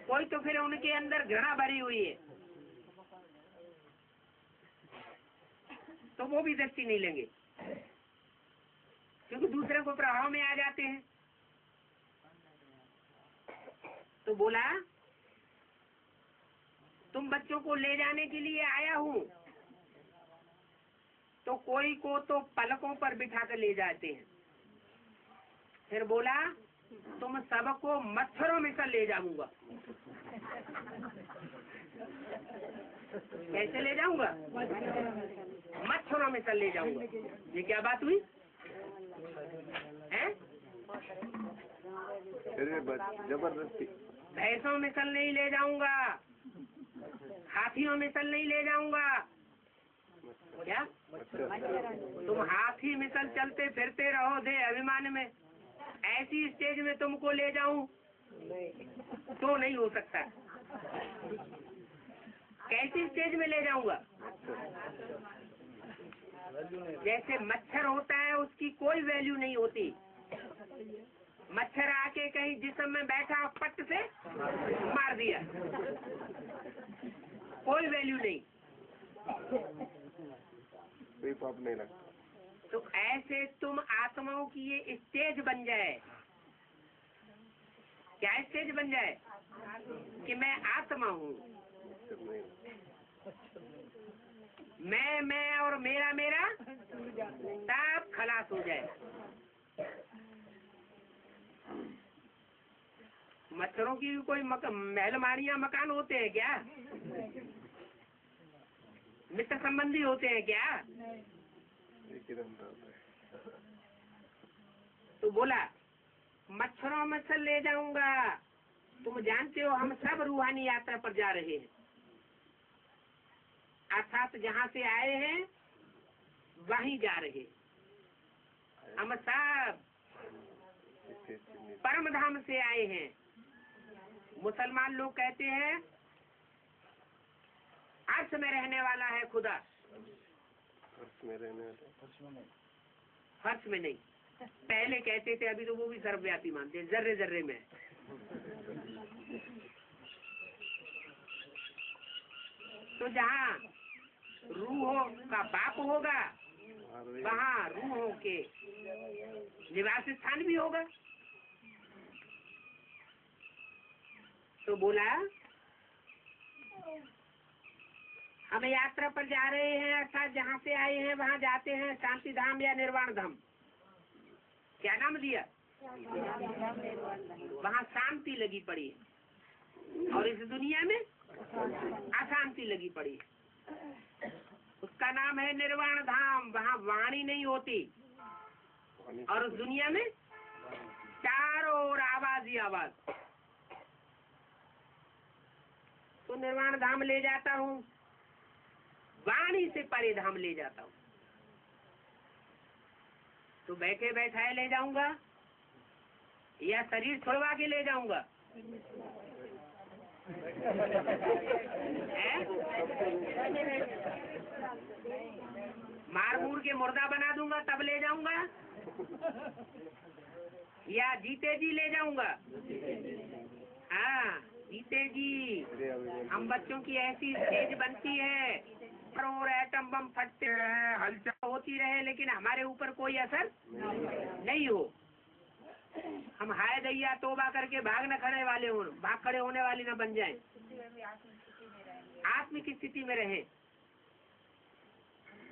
कोई तो फिर उनके अंदर घृणा भरी हुई है तो वो भी दस्ती नहीं लेंगे, क्योंकि दूसरे को प्रभाव में आ जाते हैं। तो बोला तुम बच्चों को ले जाने के लिए आया हूँ। तो कोई को तो पलकों पर बिठा कर ले जाते हैं। फिर बोला तुम सबको मच्छरों में से ले जाऊंगा। कैसे ले जाऊंगा? मच्छरों में से ले जाऊंगा। ये क्या बात हुई? हैं? जबरदस्ती। भैंसों में सल नहीं ले जाऊंगा, हाथियों में सल नहीं ले जाऊंगा। क्या? तुम हाथी मिसल चलते फिरते रहो दे अभिमान में, ऐसी स्टेज में तुमको ले जाऊं तो नहीं हो सकता। कैसी स्टेज में ले जाऊंगा? जैसे मच्छर होता है उसकी कोई वैल्यू नहीं होती। मच्छर आके कहीं जिस्म में बैठा पट से मार दिया, कोई वैल्यू नहीं, कोई पाप नहीं लगता। तो ऐसे तुम आत्माओं की ये स्टेज बन जाए। क्या स्टेज बन जाए? कि मैं आत्मा हूँ, मैं और मेरा मेरा सब खलास हो जाए। मच्छरों की भी कोई महलमानियां मकान होते हैं क्या? मित्र संबंधी होते हैं क्या? एक ही दम होता है। तो बोला मच्छरों में से ले जाऊंगा। तुम जानते हो हम सब रूहानी यात्रा पर जा रहे हैं, अर्थात जहाँ से आए हैं वहीं जा रहे हैं। हम सब परम धाम से आए हैं। मुसलमान लोग कहते हैं अर्श में रहने वाला है खुदा। फर्श में रहने वाला, फर्श में नहीं, पहले कहते थे, अभी तो वो भी सर्वव्यापी मानते हैं, जर्रे जर्रे में। तो जहाँ रूहों का बाप होगा वहाँ रूहों के निवास स्थान भी होगा। तो बोला हम यात्रा पर जा रहे हैं, अर्थात जहाँ से आए हैं वहाँ जाते हैं, शांति धाम या निर्वाण धाम। क्या नाम दिया? वहाँ शांति लगी पड़ी है और इस दुनिया में अशांति लगी पड़ी है। उसका नाम है निर्वाण धाम। वहाँ वाणी नहीं होती और उस दुनिया में चारों ओर आवाज ही आवाज। तो निर्वाण धाम ले जाता हूँ, वाणी से परे धाम ले जाता हूँ। तो बैठे बैठाए ले जाऊंगा या शरीर छुड़वा के ले जाऊंगा? मार मूर के मुर्दा बना दूंगा तब ले जाऊंगा या जीते जी ले जाऊंगा? हाँ, जीते जी। हम बच्चों की ऐसी स्टेज बनती है और एटम बम फटते हैं, हलचल होती रहे, लेकिन हमारे ऊपर कोई असर नहीं हो। हम हाय दैया तोबा करके भाग खड़े होने वाली न बन जाएं, आत्मिक स्थिति में रहे।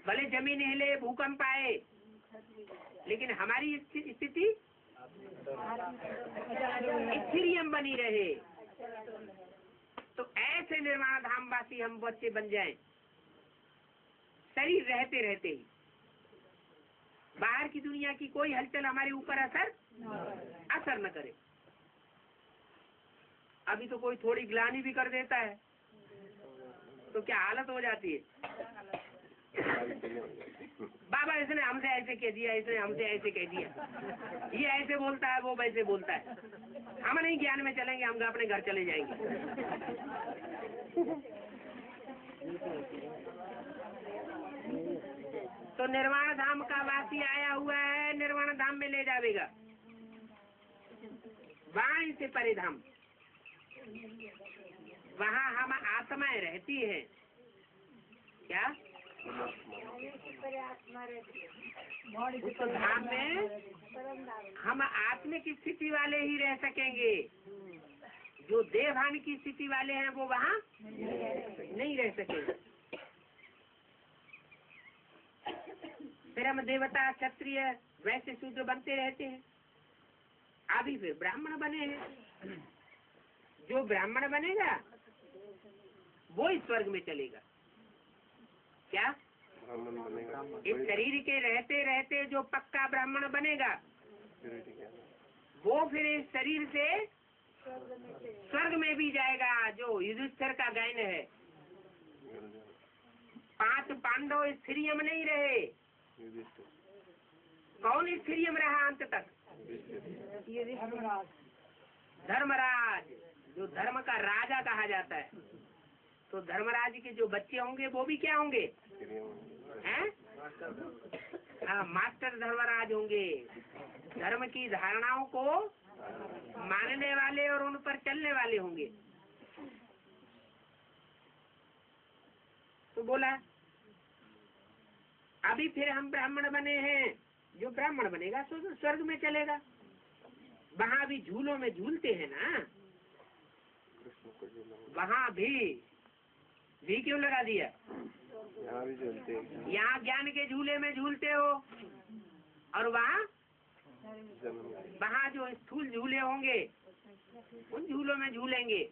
भले जमीन हिले, भूकंप आए, लेकिन हमारी स्थिति स्थिरियम बनी रहे। तो ऐसे निर्वाण धाम वासी हम बच्चे बन जाएं, शरीर रहते रहते ही बाहर की दुनिया की कोई हलचल हमारे ऊपर असर न करे। अभी तो कोई थोड़ी ग्लानि भी कर देता है तो क्या हालत हो जाती है? बाबा इसने हमसे ऐसे कह दिया, इसने हमसे ऐसे कह दिया, ये ऐसे बोलता है, वो वैसे बोलता है। हम नहीं ज्ञान में चलेंगे, हम अपने घर चले जाएंगे। तो निर्वाण धाम का वासी आया हुआ है, निर्वाण धाम में ले जाएगा, वाणी से परे धाम। वहाँ हम आत्माएं रहती है। क्या उस धाम में हम आत्मिक स्थिति वाले ही रह सकेंगे। जो देवहानि की स्थिति वाले हैं वो वहाँ नहीं रह सकेंगे। फिर हम देवता, क्षत्रिय, वैसे शूद्र बनते रहते हैं। अभी फिर ब्राह्मण बने हैं। जो ब्राह्मण बनेगा वो इस स्वर्ग में चलेगा। क्या इस शरीर के रहते रहते जो पक्का ब्राह्मण बनेगा वो फिर इस शरीर से स्वर्ग में भी जाएगा। जो युधिष्ठिर का गायन है, 5 पांडव स्त्रिय में नहीं रहे। कौन स्त्रिय में रहा अंत तक? धर्मराज, जो धर्म का राजा कहा जाता है। तो धर्मराज के जो बच्चे होंगे वो भी क्या होंगे? हैं? हाँ, मास्टर धर्मराज होंगे। धर्म की धारणाओं को मानने वाले और उन पर चलने वाले होंगे। तो बोला अभी फिर हम ब्राह्मण बने हैं। जो ब्राह्मण बनेगा तो स्वर्ग में चलेगा। वहाँ भी झूलों में झूलते हैं ना, वहाँ भी क्यों लगा दिया? यहाँ भी झूलते हैं। यहाँ ज्ञान के झूले में झूलते हो और वहाँ जो स्थूल झूले होंगे उन झूलों में झूलेंगे।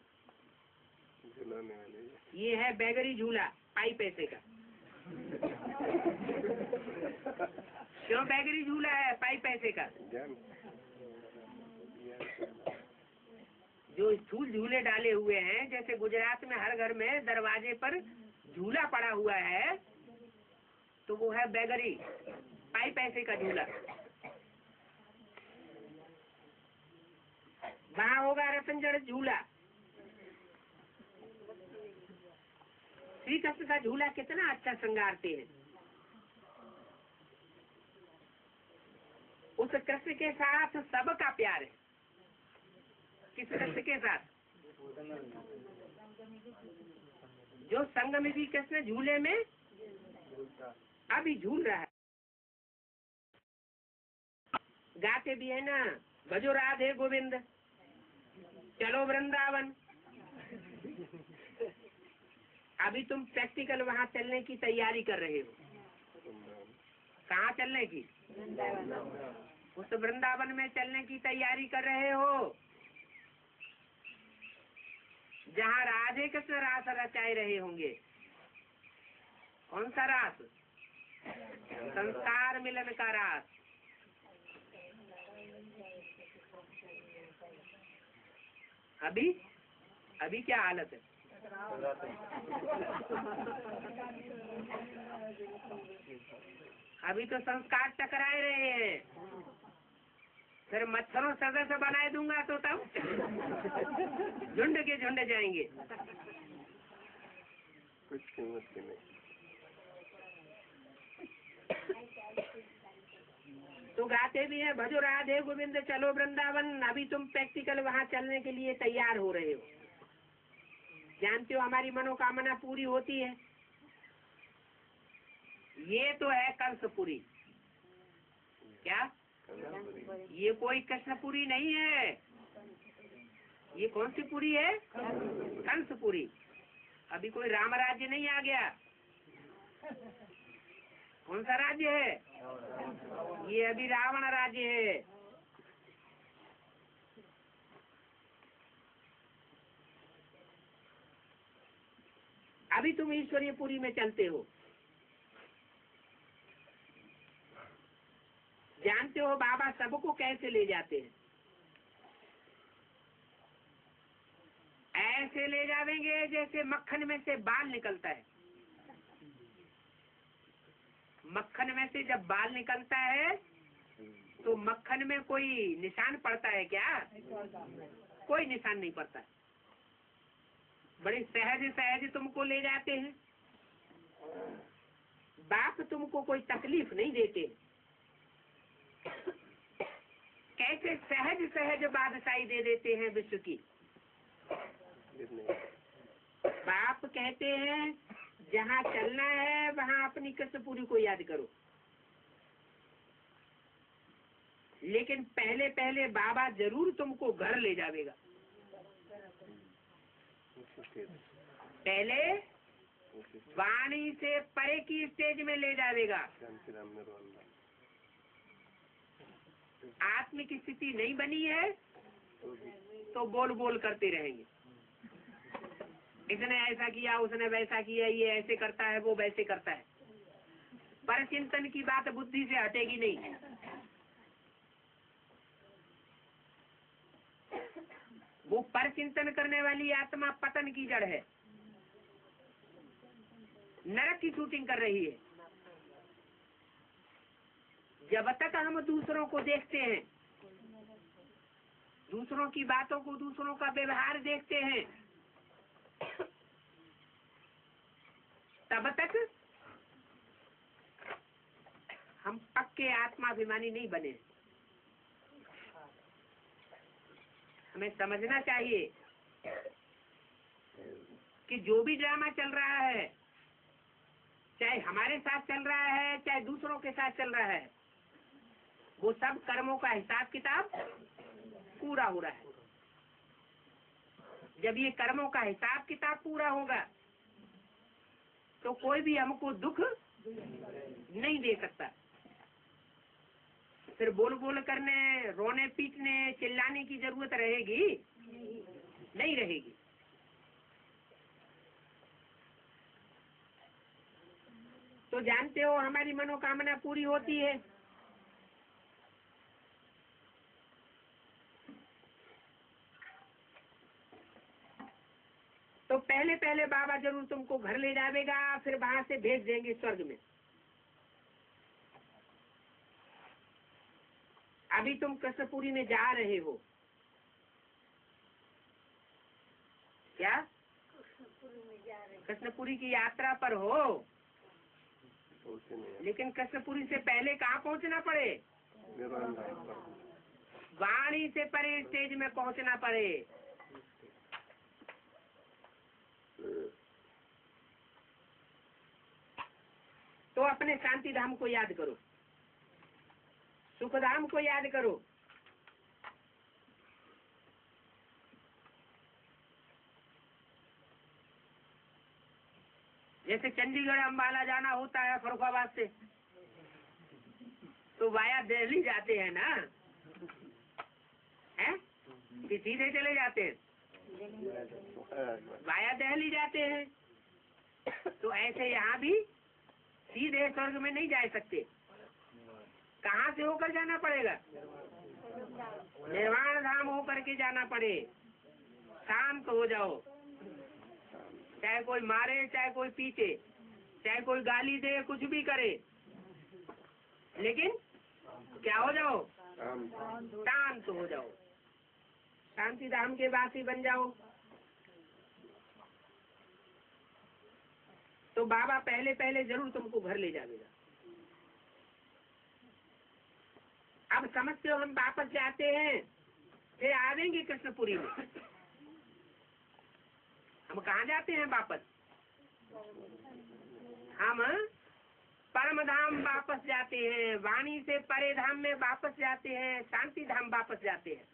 झुलाने वाले ये है बैगरी झूला, पाई पैसे का। क्यों बैगरी झूला है, पाई पैसे का? ज्ञान जो स्थूल झूले डाले हुए हैं, जैसे गुजरात में हर घर में दरवाजे पर झूला पड़ा हुआ है, तो वो है बैगरी, पाई पैसे का झूला। वहाँ होगा रतनजड़ झूला। श्री कृष्ण का झूला कितना अच्छा श्रृंगारते हैं। उस कृष्ण के साथ सबका प्यार है। किस कृष्ण के साथ? जो संग में भी कृष्ण झूले में अभी झूल रहा है। गाते भी है ना, भजो राधे गोविंद, चलो वृंदावन। अभी तुम प्रैक्टिकल वहाँ चलने की तैयारी कर रहे हो। कहाँ चलने की? उस वृंदावन में चलने की तैयारी कर रहे हो, जहाँ राधे कृष्ण रास रचाए रहे होंगे। कौन सा रास? संस्कार मिलन का रास। अभी क्या हालत है? अभी तो संस्कार टकराए रहे हैं। फिर मच्छरों सदस्य बनाए दूंगा तो तब झुंड के झुंड जाएंगे। कुछ कीमत की नहीं। तो गाते भी है, भजो राधे गोविंद चलो वृंदावन। अभी तुम प्रैक्टिकल वहाँ चलने के लिए तैयार हो रहे हो। जानते हो हमारी मनोकामना पूरी होती है। ये तो है कंसपुरी। क्या? ये कोई कृष्णपुरी नहीं है। ये कौन सी पुरी है? कंसपुरी। अभी कोई राम राज्य नहीं आ गया। कौन सा राज्य है? ये अभी रावण राज्य है। अभी तुम ईश्वरीय पुरी में चलते हो। जानते हो बाबा सबको कैसे ले जाते हैं? ऐसे ले जावेंगे जैसे मक्खन में से बाल निकलता है। मक्खन में से जब बाल निकलता है तो मक्खन में कोई निशान पड़ता है क्या? कोई निशान नहीं पड़ता है। बड़े सहज सहज तुमको ले जाते हैं। बाप तुमको कोई तकलीफ नहीं देते। कैसे सहज सहज बादशाही दे देते हैं विश्व की। बाप कहते हैं जहाँ चलना है वहाँ अपनी कृष्णपुरी को याद करो। लेकिन पहले पहले बाबा जरूर तुमको घर ले जावेगा। पहले वाणी से परे की स्टेज में ले जावेगा। आत्मिक स्थिति नहीं बनी है तो बोल बोल करते रहेंगे। इसने ऐसा किया, उसने वैसा किया, ये ऐसे करता है, वो वैसे करता है। पर चिंतन की बात बुद्धि से हटेगी नहीं। वो पर चिंतन करने वाली आत्मा पतन की जड़ है, नरक की शूटिंग कर रही है। जब तक हम दूसरों को देखते हैं, दूसरों की बातों को, दूसरों का व्यवहार देखते हैं, तब तक हम पक्के आत्माभिमानी नहीं बने। हमें समझना चाहिए कि जो भी ड्रामा चल रहा है, चाहे हमारे साथ चल रहा है चाहे दूसरों के साथ चल रहा है, वो सब कर्मों का हिसाब किताब पूरा हो रहा है। जब ये कर्मों का हिसाब किताब पूरा होगा तो कोई भी हमको दुख नहीं दे सकता। फिर बोल बोल करने, रोने पीटने चिल्लाने की जरूरत रहेगी? नहीं रहेगी। तो जानते हो हमारी मनोकामना पूरी होती है। तो पहले पहले बाबा जरूर तुमको घर ले जाएगा, फिर वहां से भेज देंगे स्वर्ग में। अभी तुम कृष्णपुरी में जा रहे हो क्या? कृष्णपुरी की यात्रा पर हो, लेकिन कृष्णपुरी से पहले कहाँ पहुँचना पड़े? वाणी से परे स्टेज में पहुँचना पड़े। तो अपने शांति धाम को याद करो, सुख धाम को याद करो। जैसे चंडीगढ़ अम्बाला जाना होता है फरुखाबाद से, तो वाया दिल्ली जाते हैं ना, हैं? कि सीधे चले जाते हैं? वाया दिल्ली जाते हैं। तो ऐसे यहाँ भी सीधे स्वर्ग में नहीं जा सकते। कहाँ से होकर जाना पड़ेगा? निर्वाण धाम होकर के जाना पड़े। शांत हो जाओ, चाहे कोई मारे, चाहे कोई पीटे, चाहे कोई गाली दे, कुछ भी करे, लेकिन क्या हो जाओ? शांत हो जाओ, शांति धाम के वासी बन जाओ। तो बाबा पहले पहले जरूर तुमको घर ले जाएगा। अब समझते हो, हम वापस जाते हैं, फिर आवेंगे कृष्णपुरी में। हम कहाँ जाते हैं वापस? हम परम धाम वापस जाते हैं, वाणी से परे धाम में वापस जाते हैं, शांति धाम वापस जाते हैं।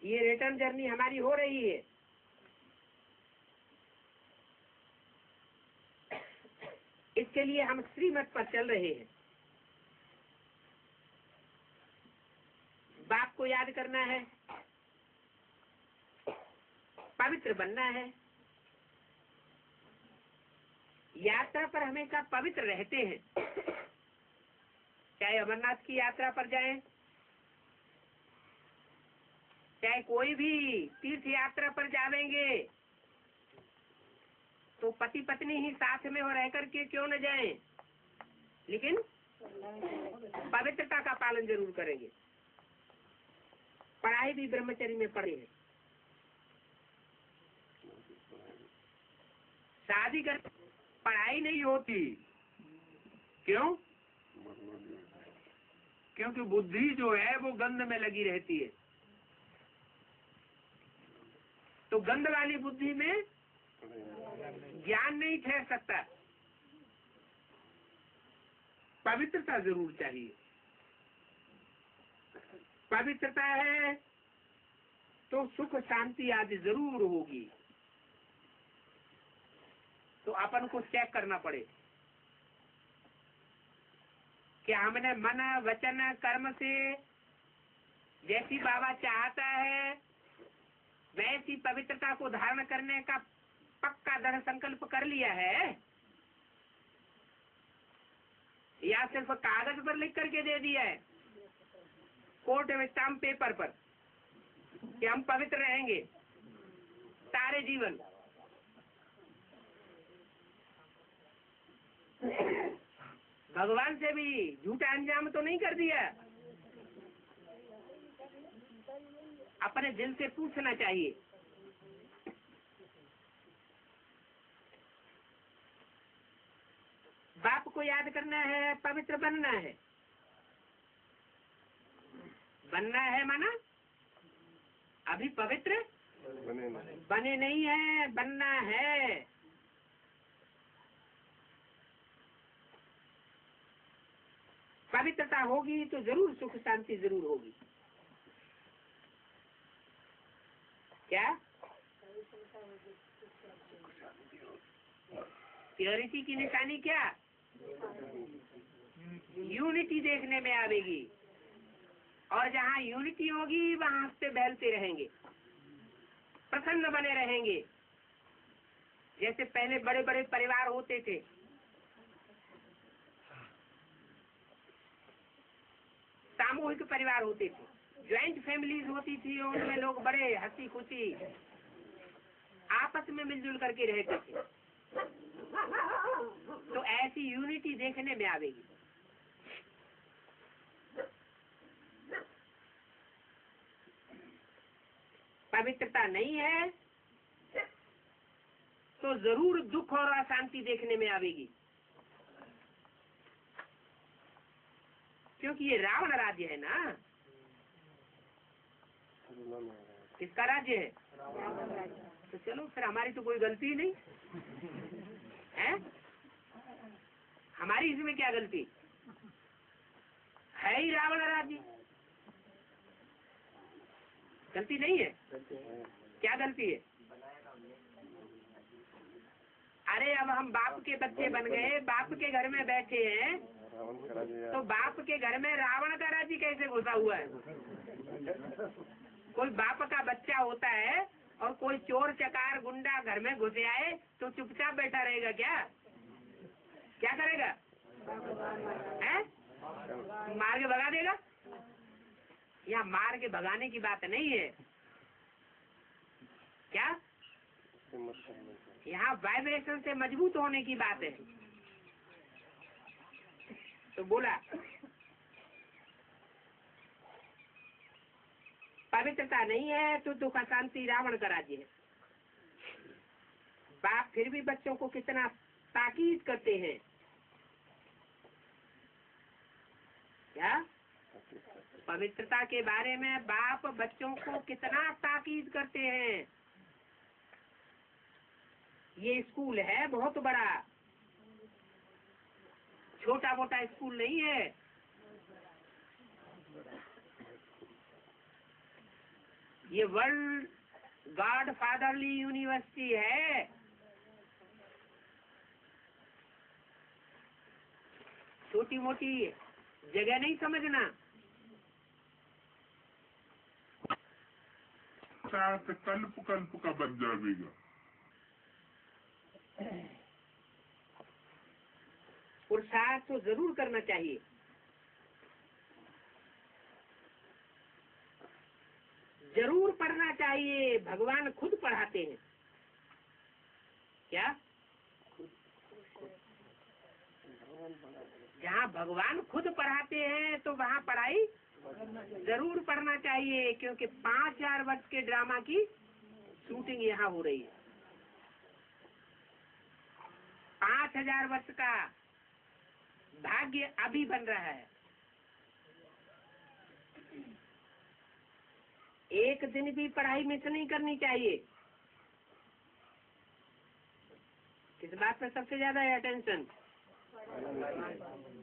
ये रिटर्न जर्नी हमारी हो रही है। इसके लिए हम श्रीमत पर चल रहे हैं। बाप को याद करना है, पवित्र बनना है। यात्रा पर हमेशा पवित्र रहते हैं। चाहे अमरनाथ की यात्रा पर जाएं, चाहे कोई भी तीर्थ यात्रा पर जावेंगे, तो पति पत्नी ही साथ में हो रह करके क्यों न जाएं, लेकिन पवित्रता का पालन जरूर करेंगे। पढ़ाई भी ब्रह्मचर्य में पढ़े हैं। शादी कर पढ़ाई नहीं होती, क्यों? क्योंकि बुद्धि जो है वो गंध में लगी रहती है। तो गंध वाली बुद्धि में ज्ञान नहीं ठहर सकता। पवित्रता जरूर चाहिए। पवित्रता है तो सुख शांति आदि जरूर होगी। तो अपन को चेक करना पड़े, क्या हमने मन वचन कर्म से जैसी बाबा चाहता है वैसी पवित्रता को धारण करने का पक्का दृढ़ संकल्प कर लिया है, या सिर्फ कागज पर लिख करके दे दिया है, कोर्ट में स्टाम्प पेपर पर, कि हम पवित्र रहेंगे सारे जीवन। भगवान से भी झूठा अंजाम तो नहीं कर दिया। अपने दिल से पूछना चाहिए। बाप को याद करना है, पवित्र बनना है। बनना है माना अभी पवित्र बने नहीं है, बनना है। पवित्रता होगी तो जरूर सुख शांति जरूर होगी। क्या प्योरिटी की निशानी क्या? यूनिटी देखने में आवेगी, और जहाँ यूनिटी होगी वहाँ हंसते बहलते रहेंगे, प्रसन्न बने रहेंगे। जैसे पहले बड़े बड़े परिवार होते थे, सामूहिक परिवार होते थे, ज्वाइंट फैमिलीज होती थी, उनमें लोग बड़े हंसी खुशी आपस में मिलजुल करके रहते थे। तो ऐसी यूनिटी देखने में आवेगी। पवित्रता नहीं है तो जरूर दुख और अशांति देखने में आवेगी, क्योंकि ये रावण राज्य है ना। किसका राज्य है? तो चलो फिर हमारी तो कोई गलती नहीं है। हमारी इसमें क्या गलती है? ही रावण राज्य, गलती नहीं है। क्या गलती है? अरे अब हम बाप के बच्चे बन गए, बाप के घर में बैठे हैं, तो बाप के घर में रावण का राज्य कैसे घुसा हुआ है? कोई बाप का बच्चा होता है और कोई चोर चकार गुंडा घर में घुसे आए तो चुपचाप बैठा रहेगा क्या? क्या करेगा? है? मार के भगा देगा? यहाँ मार के भगाने की बात नहीं है। क्या? यहाँ वाइब्रेशन से मजबूत होने की बात है। तो बोला पवित्रता नहीं है तो दुख अशांति रावण का राज्य है। बाप फिर भी बच्चों को कितना ताकीद करते हैं। क्या? पवित्रता के बारे में बाप बच्चों को कितना ताकीद करते हैं। ये स्कूल है बहुत बड़ा, छोटा मोटा स्कूल नहीं है। ये वर्ल्ड गॉड फादरली यूनिवर्सिटी है। छोटी मोटी जगह नहीं समझना। कल्प कल्प का बन जाएगा। पुरुषार्थ तो जरूर करना चाहिए। जरूर पढ़ना चाहिए। भगवान खुद पढ़ाते हैं। क्या? जहाँ भगवान खुद पढ़ाते हैं तो वहाँ पढ़ाई जरूर पढ़ना चाहिए, क्योंकि 5000 वर्ष के ड्रामा की शूटिंग यहाँ हो रही है। 5000 वर्ष का भाग्य अभी बन रहा है। एक दिन भी पढ़ाई मिस नहीं करनी चाहिए। किस बात पर सबसे ज्यादा है अटेंशन?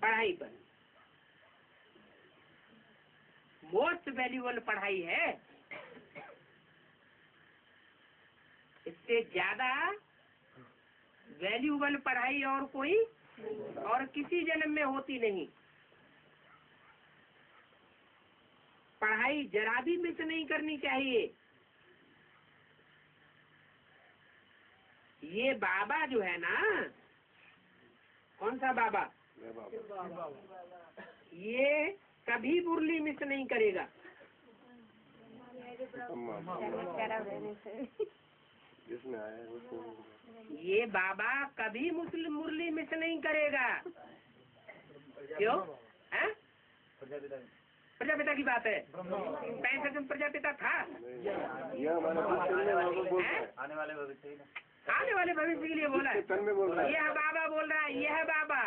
पढ़ाई पर। मोस्ट वैल्यूएबल पढ़ाई है। इससे ज्यादा वैल्यूएबल पढ़ाई और किसी जन्म में होती नहीं। पढ़ाई जरा भी मिस नहीं करनी चाहिए। ये बाबा जो है ना, कौन सा बाबा? ये कभी मुरली मिस नहीं करेगा। ये बाबा कभी मुरली मिस नहीं करेगा। क्यों? है? प्रजापिता की बात है। 65 में प्रजापिता था। आने वाले भविष्य के लिए बोला है। यह बाबा बोल रहा है, यह बाबा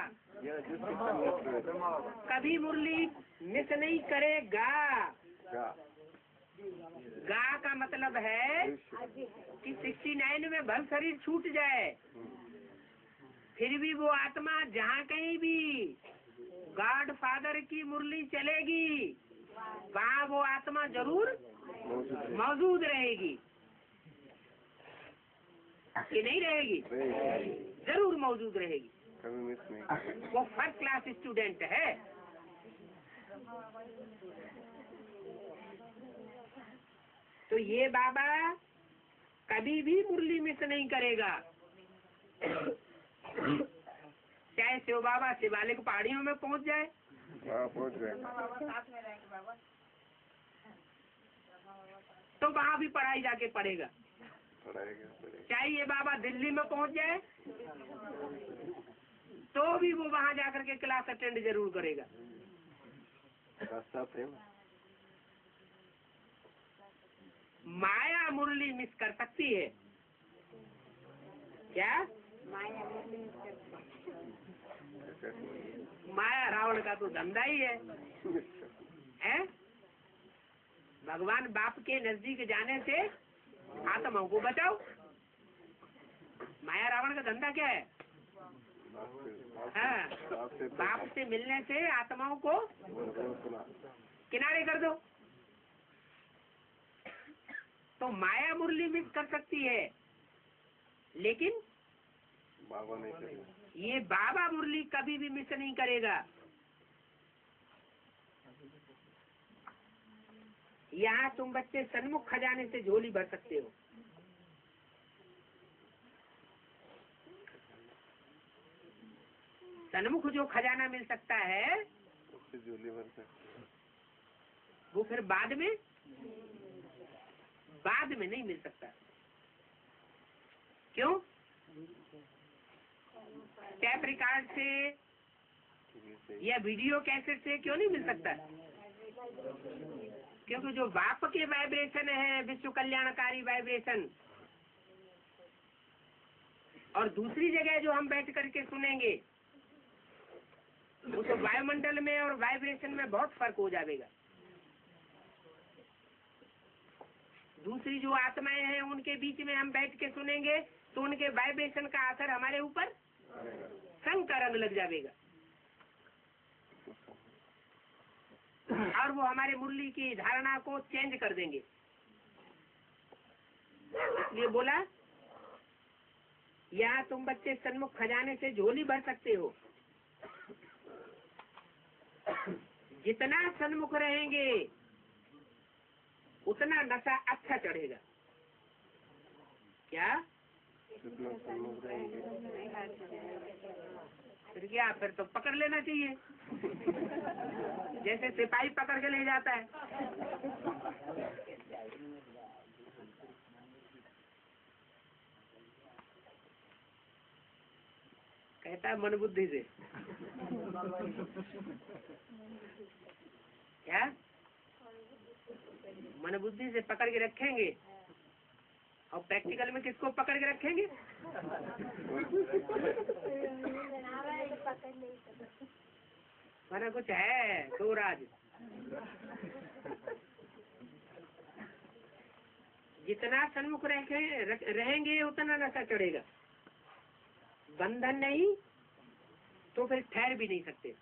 कभी मुरली मिस नहीं करेगा। गा का मतलब है कि 69 में भल शरीर छूट जाए, फिर भी वो आत्मा जहाँ कहीं भी गॉड फादर की मुरली चलेगी, वहाँ वो आत्मा जरूर मौजूद रहेगी। कि नहीं रहेगी? जरूर मौजूद रहेगी। कभी मिस नहीं करेगा। वो फर्स्ट क्लास स्टूडेंट है। तो ये बाबा कभी भी मुरली मिस नहीं करेगा। चाहे शिव बाबा शिवालिक पहाड़ियों में पहुंच जाए, हाँ पहुँच गए। तो वहाँ भी पढ़ाई जाके पढ़ेगा। पढ़ाएगा। चाहे ये बाबा दिल्ली में पहुंच जाए, तो भी वो वहाँ जाकर के क्लास अटेंड जरूर करेगा। रास्ता प्रेम। माया मुरली मिस कर सकती है क्या? माया रावण का तो धंधा ही है। भगवान बाप के नजदीक जाने से आत्माओं को बचाओ। माया रावण का धंधा क्या है? हाँ, बाप से मिलने से आत्माओं को किनारे कर दो। तो माया मुरली मिस कर सकती है, लेकिन बाबा नहीं करेगा। ये बाबा मुरली कभी भी मिस नहीं करेगा। यहाँ तुम बच्चे सन्मुख खजाने से झोली भर सकते हो। सन्मुख जो खजाना मिल सकता है, उससे झोली भर सकते। वो फिर बाद में नहीं मिल सकता। क्यों? टैप रिकॉर्ड से या वीडियो कैसेट से क्यों नहीं मिल सकता? क्योंकि जो बाप के वाइब्रेशन है, विश्व कल्याणकारी वाइब्रेशन, और दूसरी जगह जो हम बैठ करके सुनेंगे, वो तो वायुमंडल में और वाइब्रेशन में बहुत फर्क हो जाएगा। दूसरी जो आत्माएं हैं उनके बीच में हम बैठ के सुनेंगे तो उनके वाइब्रेशन का असर हमारे ऊपर संग का रंग लग जाएगा, और वो हमारे मुरली की धारणा को चेंज कर देंगे। इसलिए बोला, यहाँ तुम बच्चे सन्मुख खजाने से झोली भर सकते हो। जितना सन्मुख रहेंगे उतना नशा अच्छा चढ़ेगा। क्या? जितना सम्मुख रहेंगे। फिर क्या? फिर तो पकड़ लेना चाहिए, जैसे सिपाही पकड़ के ले जाता है। कहता है मन बुद्धि से। क्या? मन बुद्धि से पकड़ के रखेंगे, और प्रैक्टिकल में किसको पकड़ के रखेंगे? माना कुछ है दो राज। जितना सन्मुख रहेंगे उतना नशा चढ़ेगा। बंधन नहीं तो फिर ठहर भी नहीं सकते।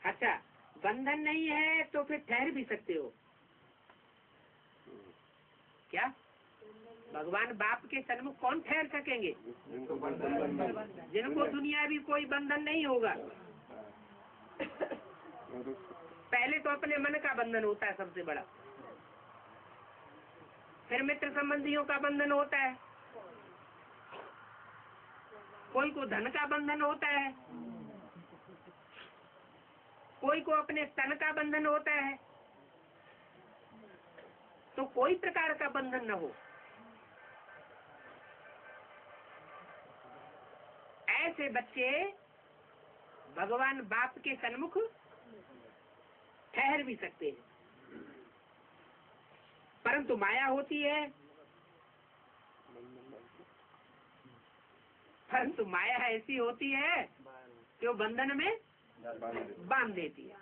अच्छा, बंधन नहीं है तो फिर ठहर भी सकते हो। क्या? भगवान बाप के सन्मुख कौन ठहर सकेंगे? जिनको दुनिया भी कोई बंधन नहीं होगा। पहले तो अपने मन का बंधन होता है सबसे बड़ा, फिर मित्र संबंधियों का बंधन होता है, कोई को धन का बंधन होता है, कोई को अपने तन का बंधन होता है। तो कोई प्रकार का बंधन न हो, ऐसे बच्चे भगवान बाप के सन्मुख ठहर भी सकते हैं। परंतु माया होती है, परंतु माया ऐसी होती है कि वो बंधन में बांध देती है।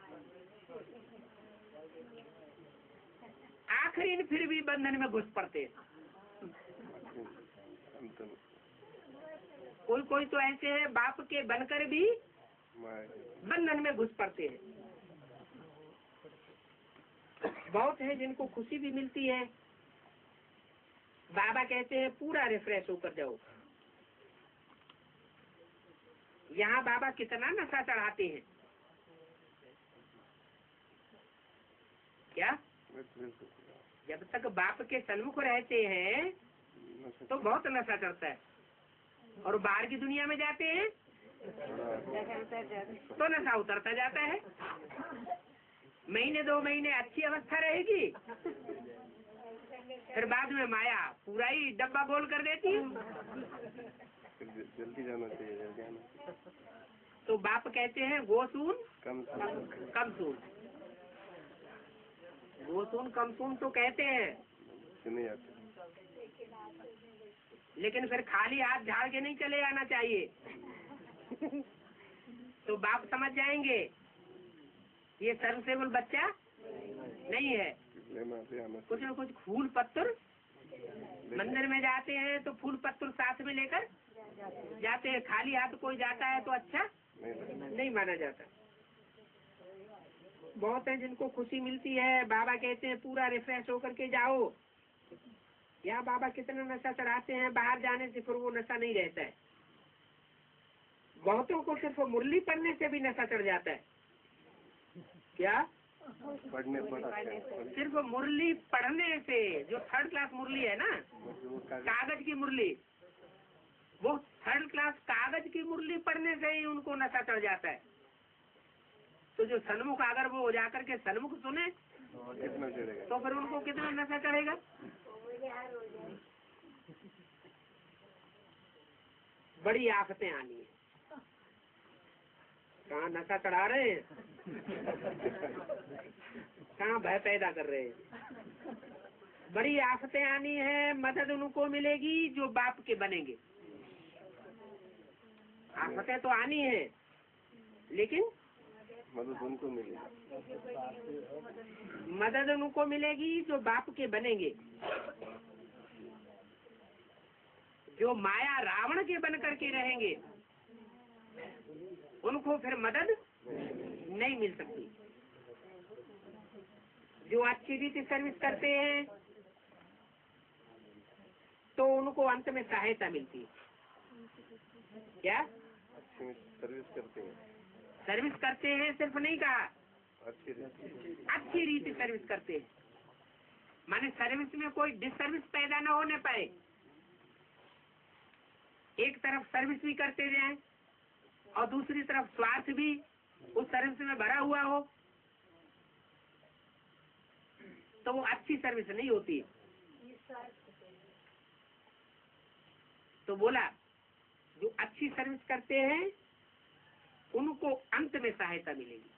आखिरी फिर भी बंधन में घुस पड़ते हैं। कोई कोई तो ऐसे है बाप के बनकर भी बंधन में घुस पड़ते हैं। बहुत है जिनको खुशी भी मिलती है, बाबा कहते हैं पूरा रिफ्रेश होकर जाओ। यहाँ बाबा कितना नशा चढ़ाते हैं क्या? जब तक बाप के सन्मुख रहते हैं तो बहुत नशा चढ़ता है, और बाहर की दुनिया में जाते हैं तो नशा उतरता जाता है। महीने 2 महीने अच्छी अवस्था रहेगी, फिर बाद में माया पूरा ही डब्बा गोल कर देती है। जल्दी जाना चाहिए, जल्दी आना। तो बाप कहते हैं गोसून कम कम सून। गोसून कम सून तो कहते हैं, सुने जाते। लेकिन फिर खाली हाथ झाड़ के नहीं चले आना चाहिए। तो बाप समझ जाएंगे ये सर्वसेवल बच्चा नहीं है। कुछ न कुछ फूल पत्थर, मंदिर में जाते हैं तो फूल पत्थर साथ में लेकर जाते हैं। खाली हाथ कोई जाता है तो अच्छा नहीं माना जाता। बहुत है जिनको खुशी मिलती है। बाबा कहते हैं पूरा रिफ्रेश होकर के जाओ। यहाँ बाबा कितना नशा चढ़ाते हैं, बाहर जाने से फिर वो नशा नहीं रहता है। बहुतों को सिर्फ मुरली पढ़ने से भी नशा चढ़ जाता है। क्या? पढ़ने सिर्फ मुरली पढ़ने से, जो 3rd क्लास मुरली है ना, कागज की मुरली, वो 3rd क्लास कागज की मुरली पढ़ने से ही उनको नशा चढ़ जाता है। तो जो सन्मुख अगर वो जाकर के सन्मुख सुने कितना चढ़ेगा, तो फिर उनको कितना नशा चढ़ेगा। बड़ी आफतें आनी है। कहाँ नशा चढ़ा रहे हैं, कहाँ भय पैदा कर रहे हैं। बड़ी आफतें आनी है। मदद उनको मिलेगी जो बाप के बनेंगे। आफतें तो आनी है, लेकिन मदद उनको मिलेगी। मदद उनको मिलेगी जो बाप के बनेंगे। जो माया रावण के बन करके रहेंगे उनको फिर मदद नहीं मिल सकती। जो अच्छी रीति सर्विस करते हैं तो उनको अंत में सहायता मिलती है। क्या? अच्छी सर्विस करते हैं। सर्विस करते हैं सिर्फ नहीं कहा, अच्छी रीति सर्विस करते हैं। माने सर्विस में कोई डिसर्विस पैदा न होने पाए। एक तरफ सर्विस भी करते जाएं और दूसरी तरफ स्वार्थ भी उस सर्विस में भरा हुआ हो, तो वो अच्छी सर्विस नहीं होती। तो बोला जो अच्छी सर्विस करते हैं उनको अंत में सहायता मिलेगी,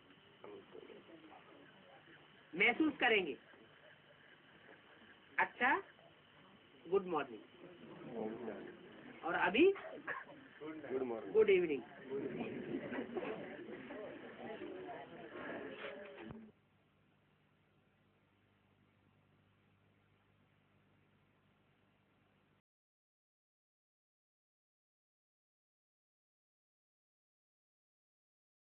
महसूस करेंगे। अच्छा, गुड मॉर्निंग, और अभी गुड मॉर्निंग, गुड इवनिंग।